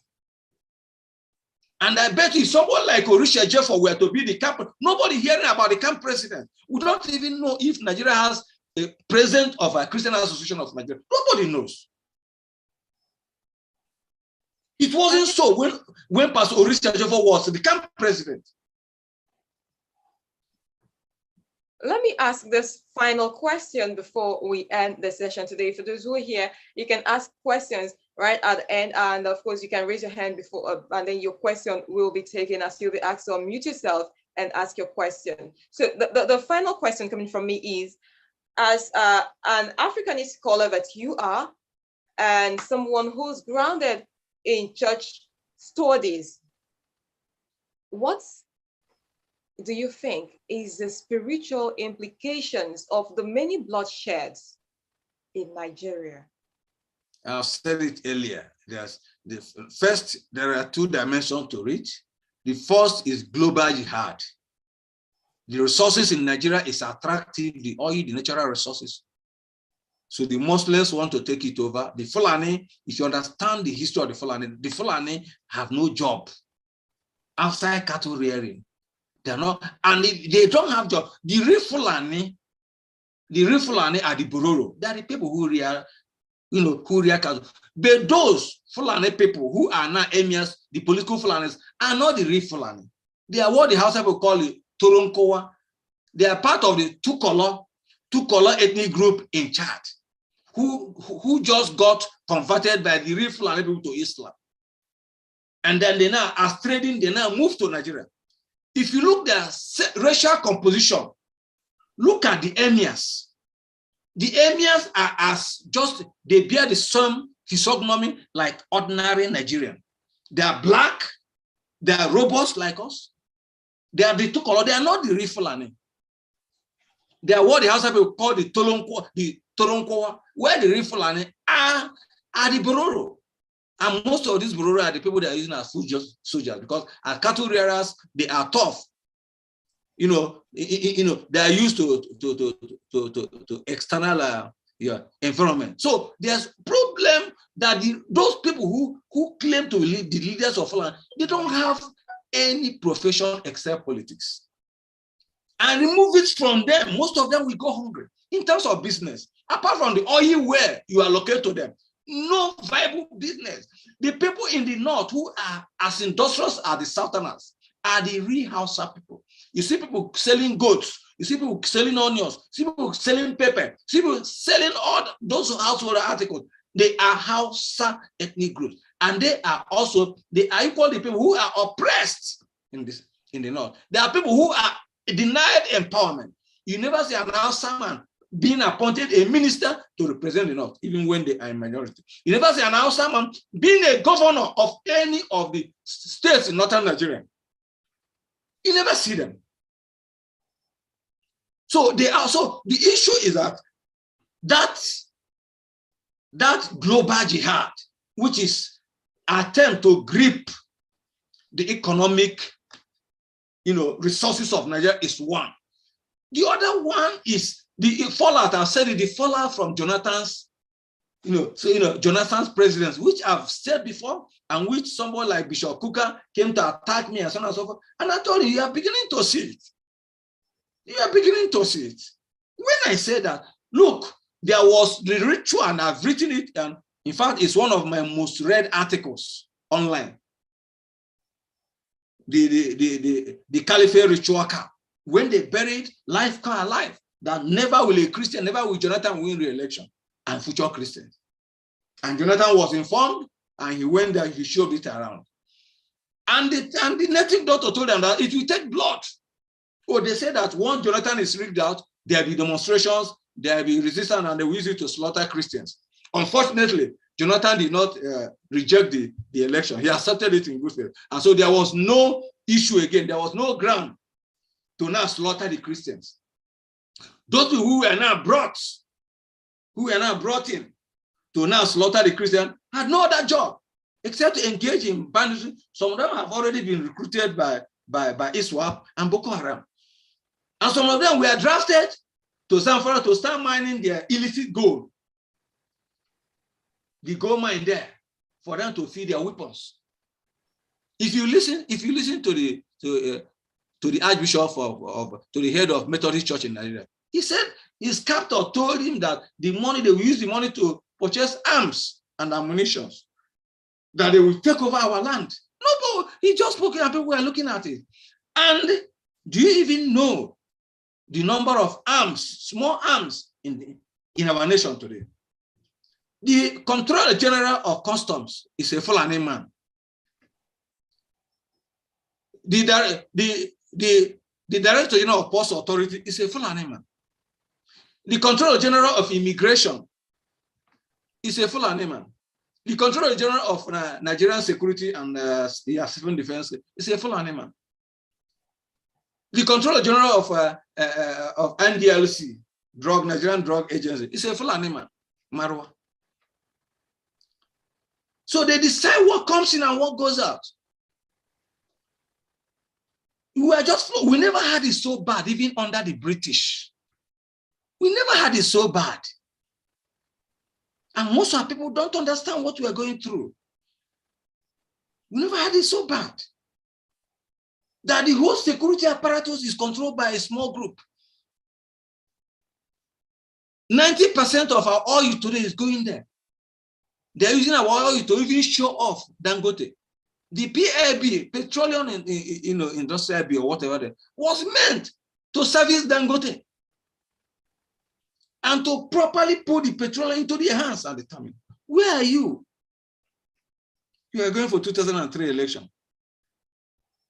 And I bet you someone like Orisha Jeffo were to be the camp, nobody hearing about the camp president. We don't even know if Nigeria has a president of a Christian Association of Nigeria. Nobody knows. It wasn't so when Pastor Orisha Jeffo was the camp president. Let me ask this final question before we end the session today. For those who are here, you can ask questions right at the end. And of course, you can raise your hand before, and then your question will be taken as you'll be asked to unmute yourself and ask your question. So the final question coming from me is, as an Africanist scholar that you are, and someone who's grounded in church studies, what do you think is the spiritual implications of the many bloodsheds in Nigeria? I've said it earlier. There are 2 dimensions to it. The first is global jihad. The resources in Nigeria is attractive, the oil, the natural resources. So the Muslims want to take it over. The Fulani, if you understand the history of the Fulani have no job outside cattle rearing. They're not, and they don't have job. The real Fulani are the Bororo. They are the people who rear, who rear cattle. But those Fulani people who are now emirs, the political Fulanis, are not the real Fulani. They are what the Hausa people call it Toronkowa. They are part of the two color ethnic group in Chad, who just got converted by the real Fulani people to Islam. And then they now, as trading, they now move to Nigeria. If you look at the racial composition, look at the emirs. The emirs are they bear the same physiognomy like ordinary Nigerian. They are black, they are robust like us. They are the two color, they are not the real Fulani. They are what the Hausa people call the Toronkowa, where the real Fulani are the Bororo. And most of these Bororo are the people that are using as food soldiers, because as cattle rearers, they are tough. They are used to external environment. So there's problem that those people who claim to be the leaders of Fulani, they don't have any profession except politics. And remove it from them, most of them will go hungry. In terms of business, apart from the oil where you allocate to them, no viable business. The people in the north who are as industrious as the southerners are the real Hausa people. You see people selling goats, you see people selling onions, you see people selling pepper, you see people selling all those household articles. They are Hausa ethnic groups. And they are equal the people who are oppressed in the north. There are people who are denied empowerment. You never see an Hausa man being appointed a minister to represent the north, even when they are in minority. You never see an Hausa man being a governor of any of the states in northern Nigeria. You never see them. So the issue is that that global jihad, which is attempt to grip the economic, resources of Nigeria, is one. The other one is the fallout. I've said it, the fallout from Jonathan's, Jonathan's presidency, which I've said before, and which someone like Bishop Kuka came to attack me and so on and so forth. And I told you, you are beginning to see it. You are beginning to see it. When I say that, look, there was the ritual, and I've written it, and in fact, it's one of my most read articles online. The Caliphate ritual camp, when they buried life car alive, that never will a Christian, never will Jonathan win re-election, and future Christians. And Jonathan was informed, and he went there, he showed it around. And the native doctor told them that it will take blood. Oh, they said that once Jonathan is rigged out, there'll be demonstrations, there'll be resistance, and they will use it to slaughter Christians. Unfortunately, Jonathan did not reject the election. He accepted it in good faith. And so there was no issue again. There was no ground to now slaughter the Christians. Those people who were now brought in to now slaughter the Christians had no other job except to engage in banditry. Some of them have already been recruited by ISWAP and Boko Haram. And some of them were drafted to Zamfara to start mining their illicit gold. The gold mine there for them to feed their weapons. If you listen to the Archbishop to the head of Methodist Church in Nigeria, he said his captor told him that the money, they will use the money to purchase arms and ammunition, that they will take over our land. No, but he just spoke and people were looking at it. And do you even know the number of arms, small arms in our nation today? The Controller General of Customs is a Fulani man. The Director General of Post Authority is a Fulani man. The Controller General of Immigration is a Fulani man. The Controller General of Nigerian Security and Civil Defense is a Fulani man. The Controller General of NDLC, Nigerian Drug Agency, is a Fulani man, Marwa. So they decide what comes in and what goes out. We never had it so bad, even under the British. We never had it so bad. And most of our people don't understand what we are going through. We never had it so bad. That the whole security apparatus is controlled by a small group. 90% of our oil today is going there. They're using our oil to even show off Dangote. The PLB, Petroleum Industrial Bill or whatever, was meant to service Dangote and to properly put the petroleum into their hands at the time. Where are you? You are going for 2003 election.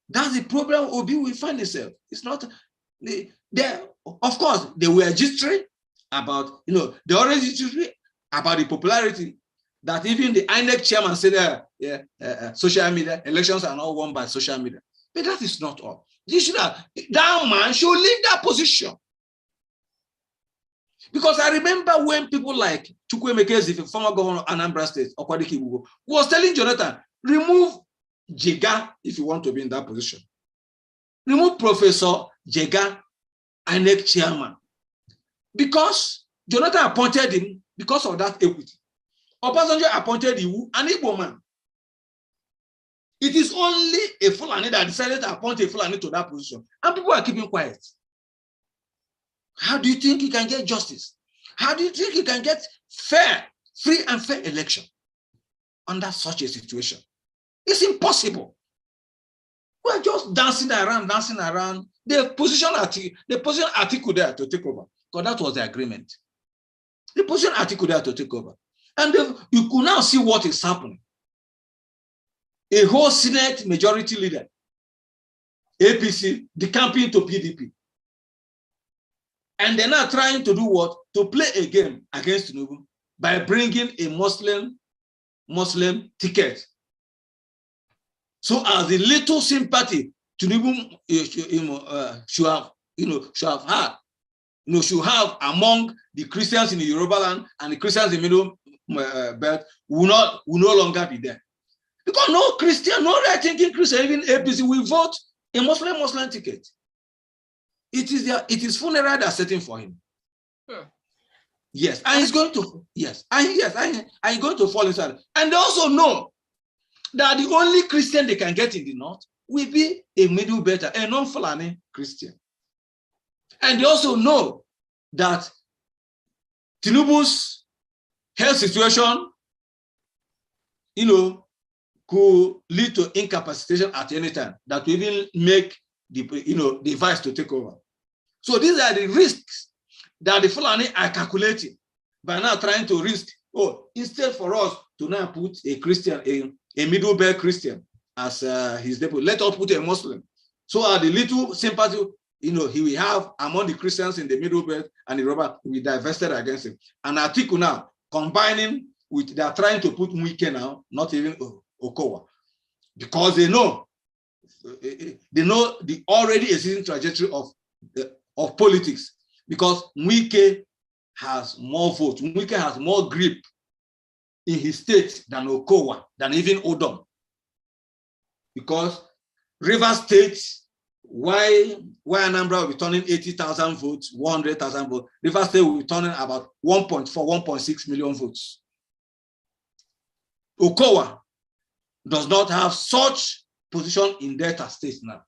That's the problem Obi will find itself. It's not there. Of course, they were jittery about, they already jittery about the popularity. That even the INEC chairman said social media, elections are not won by social media. But that is not all. That man should leave that position. Because I remember when people like Chukwuemeka, the former governor of Anambra State, Okwadiki, was telling Jonathan, remove Jega if you want to be in that position. Remove Professor Jega, INEC chairman. Because Jonathan appointed him because of that equity. Obasanjo appointed an Igbo man. It is only a Fulani that decided to appoint a Fulani to that position. And people are keeping quiet. How do you think you can get justice? How do you think you can get free and fair election under such a situation? It's impossible. We're just dancing around. They position Atiku there to take over. Because that was the agreement. They position Atiku there to take over. And you could now see what is happening. A whole Senate majority leader, APC, decamping to PDP. And they're now trying to do what? To play a game against Tinubu by bringing a Muslim ticket. So as the little sympathy Tinubu should have had, should have among the Christians in the Yoruba land and the Christians in the belt will no longer be there. Because no Christian, no right-thinking Christian, even APC, will vote a Muslim ticket. It is funeral that's setting for him. Yes, and he's going to, and going to fall inside. And they also know that the only Christian they can get in the north will be a middle belter, a non-Fulani Christian. And they also know that Tinubu's health situation, could lead to incapacitation at any time that will even make the vice to take over. So these are the risks that the Fulani are calculating by now trying to risk. Instead for us to now put a Christian, a middle belt Christian as his deputy, let us put a Muslim. So the little sympathy he will have among the Christians in the middle belt and the Yoruba will be divested against him. And Atiku now combining with, they are trying to put Mwike now, not even Okowa, because they know the already existing trajectory of politics, because Mwike has more votes, Mwike has more grip in his state than Okowa, than even Odom. Because River State, why Anambra will be turning 80,000 votes, 100,000 votes, River State will be turning about 1.4, 1.6 million votes. Okowa does not have such position in Delta State now,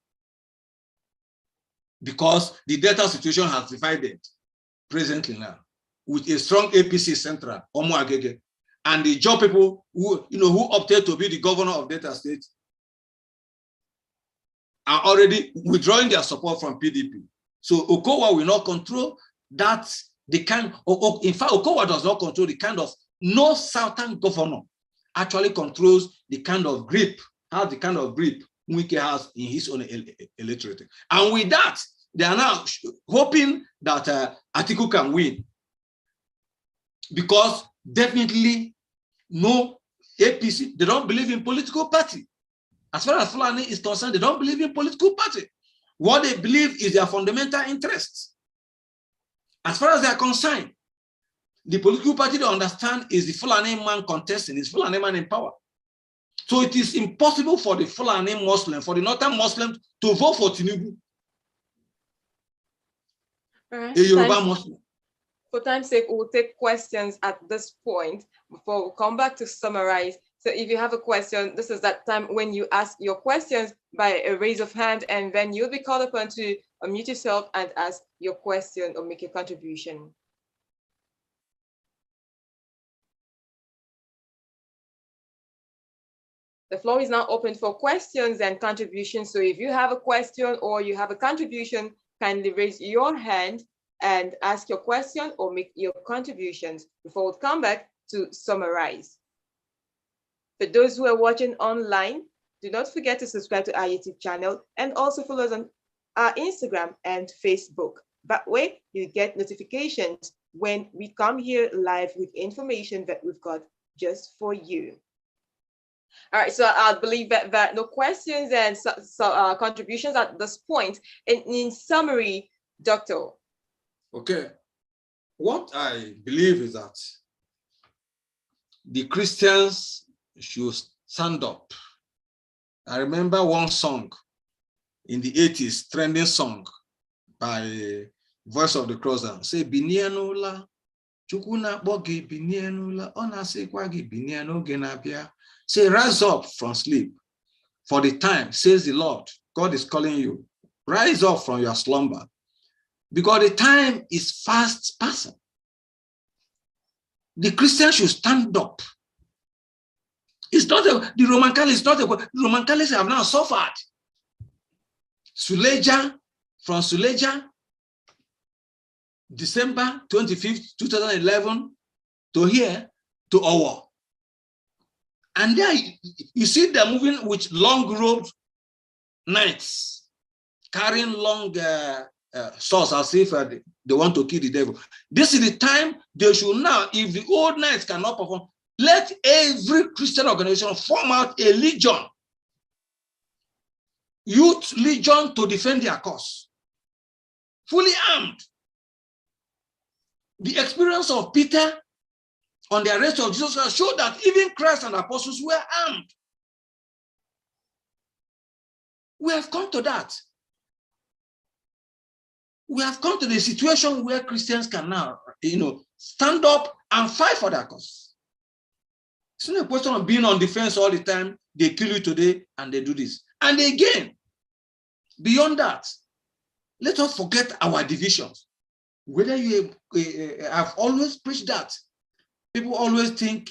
because the Delta situation has divided presently now with a strong APC central, Omo Agege, and the job people who opted to be the governor of Delta State are already withdrawing their support from PDP. So Okowa will not control that, in fact, Okowa does not control the kind of, no southern governor actually controls the kind of grip, Mwike has in his own electorate. And with that, they are now hoping that Atiku can win. Because definitely no APC, they don't believe in political party. As far as Fulani is concerned, they don't believe in political party. What they believe is their fundamental interests. As far as they are concerned, the political party they understand is the Fulani man contesting, is Fulani man in power. So it is impossible for the Fulani Muslim, for the northern Muslims to vote for Tinubu. Right. A Yoruba Muslim. For time's sake, we'll take questions at this point before we come back to summarize. So if you have a question, this is that time when you ask your questions by a raise of hand, and then you'll be called upon to unmute yourself and ask your question or make a contribution. The floor is now open for questions and contributions. So if you have a question or you have a contribution, kindly raise your hand and ask your question or make your contributions before we come back to summarize. For those who are watching online, do not forget to subscribe to our YouTube channel and also follow us on our Instagram and Facebook. That way, you get notifications when we come here live with information that we've got just for you. All right, so I believe that no questions and contributions at this point. In summary, Doctor. Okay, what I believe is that the Christians should stand up. I remember one song in the 80s, trending song by Voice of the Cross, say, Binianola, Chukuna Bogi, Binianola, Ona Sekwagi, Biniano Genabia. Say, rise up from sleep, for the time, says the Lord. God is calling you. Rise up from your slumber, because the time is fast passing. The Christians should stand up. It's not the Roman Catholics, the Roman Catholics have now suffered. Suleja, from Suleja, December 25th, 2011, to here, to Owo. And there you see they're moving with long robed knights, carrying long swords as if they want to kill the devil. This is the time they should now, if the old knights cannot perform, let every Christian organization form out a legion, youth legion, to defend their cause, fully armed. The experience of Peter on the arrest of Jesus Christ showed that even Christ and apostles were armed. We have come to that. We have come to the situation where Christians can now, stand up and fight for their cause. It's not a question of being on defense all the time. They kill you today and they do this. And again, beyond that, let us forget our divisions. Whether you have always preached that. People always take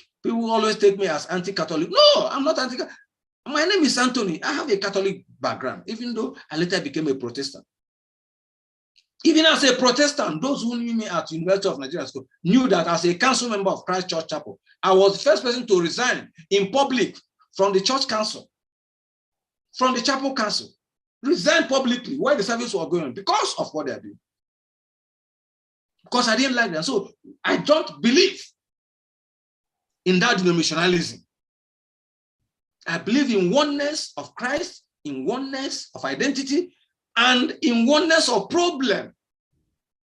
me as anti-Catholic. No, I'm not anti-Catholic. My name is Anthony. I have a Catholic background, even though I later became a Protestant. Even as a Protestant, those who knew me at University of Nigeria School knew that as a council member of Christ Church Chapel, I was the first person to resign in public from the church council, from the chapel council, resign publicly where the service was going because of what they are doing. Because I didn't like them. So I don't believe in that denominationalism. I believe in oneness of Christ, in oneness of identity, and in oneness of problem,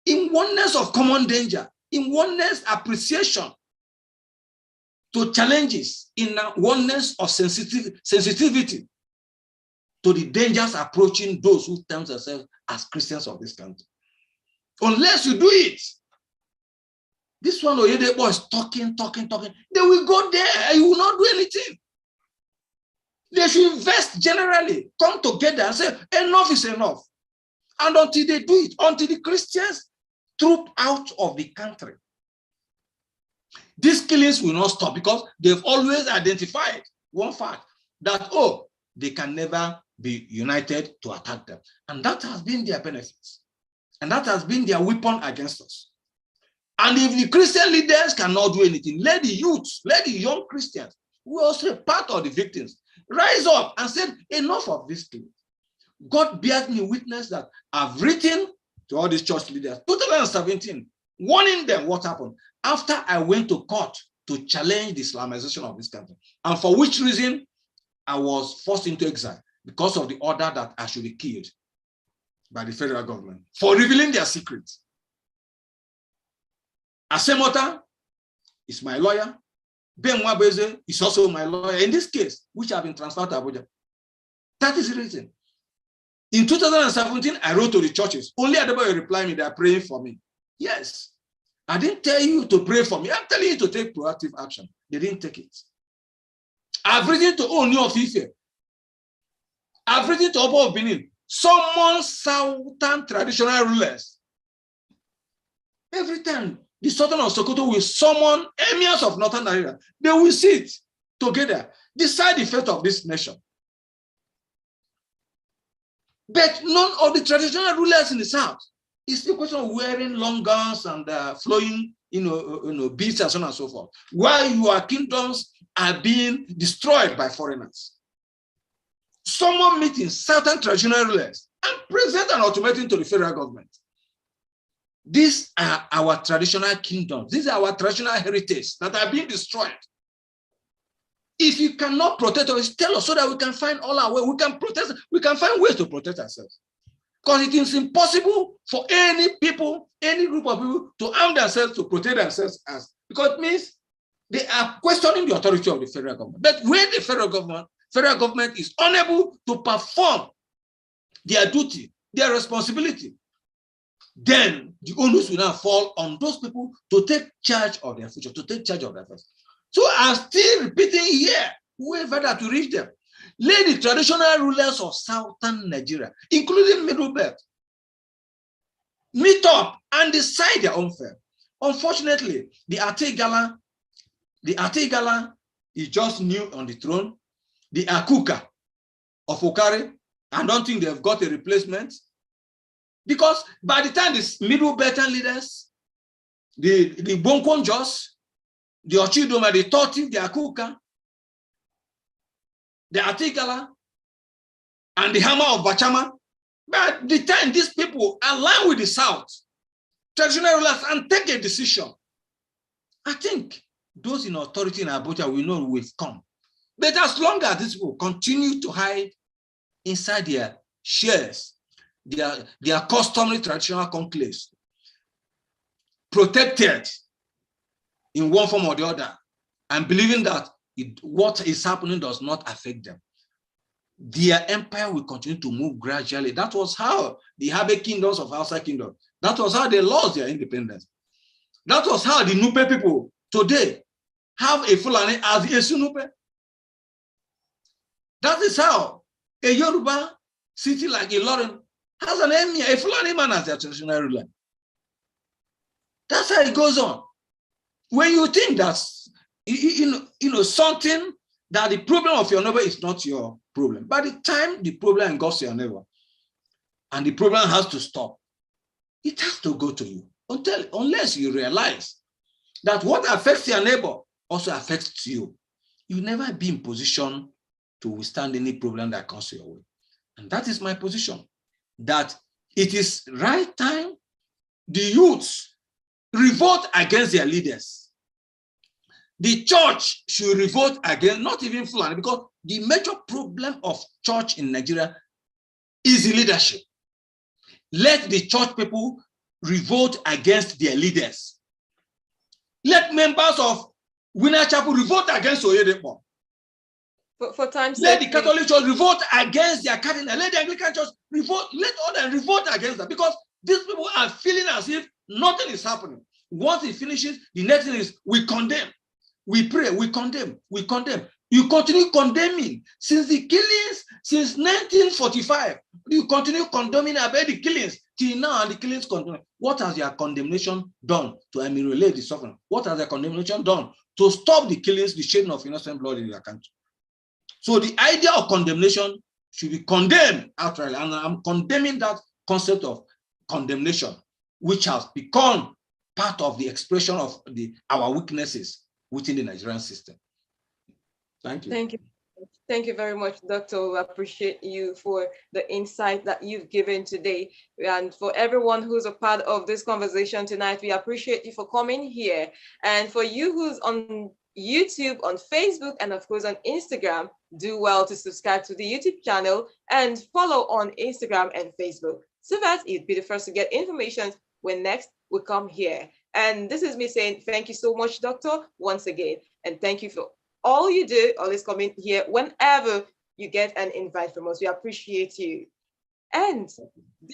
in oneness of common danger, in oneness appreciation to challenges, in oneness of sensitivity to the dangers approaching those who term themselves as Christians of this country. Unless you do it, this one Oyedebo is talking, they will go there and you will not do anything. They should invest generally, come together and say, enough is enough. And until they do it, until the Christians troop out of the country, these killings will not stop because they've always identified one fact that, they can never be united to attack them. And that has been their benefits. And that has been their weapon against us. And if the Christian leaders cannot do anything, let the youth, let the young Christians, who are also part of the victims, rise up and say, enough of this thing. God bears me witness that I've written to all these church leaders, 2017, warning them what happened after I went to court to challenge the Islamization of this country. And for which reason I was forced into exile because of the order that I should be killed by the federal government for revealing their secrets. Asemota is my lawyer. Ben Wabeze is also my lawyer in this case, which have been transferred to Abuja. That is the reason. In 2017, I wrote to the churches. Only Adebayo replied me, they are praying for me. Yes. I didn't tell you to pray for me. I'm telling you to take proactive action. They didn't take it. I've written to Oni of Ife. I've written to Oba of Benin. Summon Southern traditional rulers. Every time the Sultan of Sokoto will summon emirs of Northern Nigeria, they will sit together, decide the fate of this nation. But none of the traditional rulers in the South. It's the question of wearing long gowns and flowing, beads and so on and so forth. While your kingdoms are being destroyed by foreigners. Someone meeting certain traditional rulers and present an ultimatum to the federal government. These are our traditional kingdoms. These are our traditional heritage that are being destroyed. If you cannot protect us, tell us so that we can find all our way. We can protest. We can find ways to protect ourselves. Because it is impossible for any people, any group of people to arm themselves to protect themselves because it means they are questioning the authority of the federal government. But when the federal government is unable to perform their duty, their responsibility, then the onus will now fall on those people to take charge of their future, to take charge of their affairs. So I'm still repeating here, whoever that will reach them, let the traditional rulers of Southern Nigeria, including Middle Belt, meet up and decide their own fate. Unfortunately, the Ategala is just new on the throne. The Akuka of Okare, I don't think they've got a replacement. Because by the time the Middle Belton leaders, the Bonkonjos, the Ochidoma, the Toti, the Akuka, the Atigala, and the Hammer of Bachama, by the time these people align with the South, traditional rulers, and take a decision, I think those in authority in Abuja will know we've come. But as long as these people continue to hide inside their shares, their customary traditional conclaves, protected in one form or the other, and believing that what is happening does not affect them, their empire will continue to move gradually. That was how the Habe kingdoms of outside kingdom, that was how they lost their independence. That was how the Nupe people today have a Fulani as a Sunupe. That is how a Yoruba city like Ilorin has an emir, a Fulani man as their traditional ruler. That's how it goes on. When you think that's something that the problem of your neighbor is not your problem, by the time the problem goes to your neighbor and the problem has to stop, it has to go to you unless you realize that what affects your neighbor also affects you. You never be in position to withstand any problem that comes your way. And that is my position, that it is right time the youths revolt against their leaders. The church should revolt against, not even Fulani, because the major problem of church in Nigeria is the leadership. Let the church people revolt against their leaders. Let members of Winner Chapel revolt against Oyedepo. For time's Let sake, the Catholic Church revolt against their cardinal. Let the Anglican Church revolt. Let all them revolt against them, because these people are feeling as if nothing is happening. Once it finishes, the next thing is we condemn, we pray, we condemn, we condemn. You continue condemning since the killings, since 1945. You continue condemning about the killings till now, and the killings continue. What has your condemnation done to ameliorate the suffering? What has your condemnation done to stop the killings, the shedding of innocent blood in your country? So the idea of condemnation should be condemned outright, and I'm condemning that concept of condemnation, which has become part of the expression of our weaknesses within the Nigerian system. Thank you. Thank you. Thank you very much, Doctor. We appreciate you for the insight that you've given today. And for everyone who's a part of this conversation tonight, we appreciate you for coming here. And for you who's on YouTube, on Facebook, and of course on Instagram, do well to subscribe to the YouTube channel and follow on Instagram and Facebook, so that you'd be the first to get information when next we come here. And this is me saying thank you so much, Doctor, once again. And thank you for all you do, always come in here whenever you get an invite from us. We appreciate you. And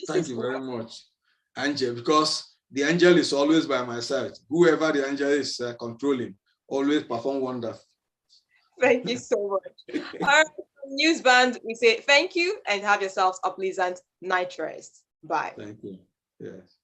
thank you very much, Angel, because the angel is always by my side. Whoever the angel is controlling, always perform wonders. Thank you so much. All right, News Band, we say thank you and have yourselves a pleasant night rest. Bye. Thank you. Yes.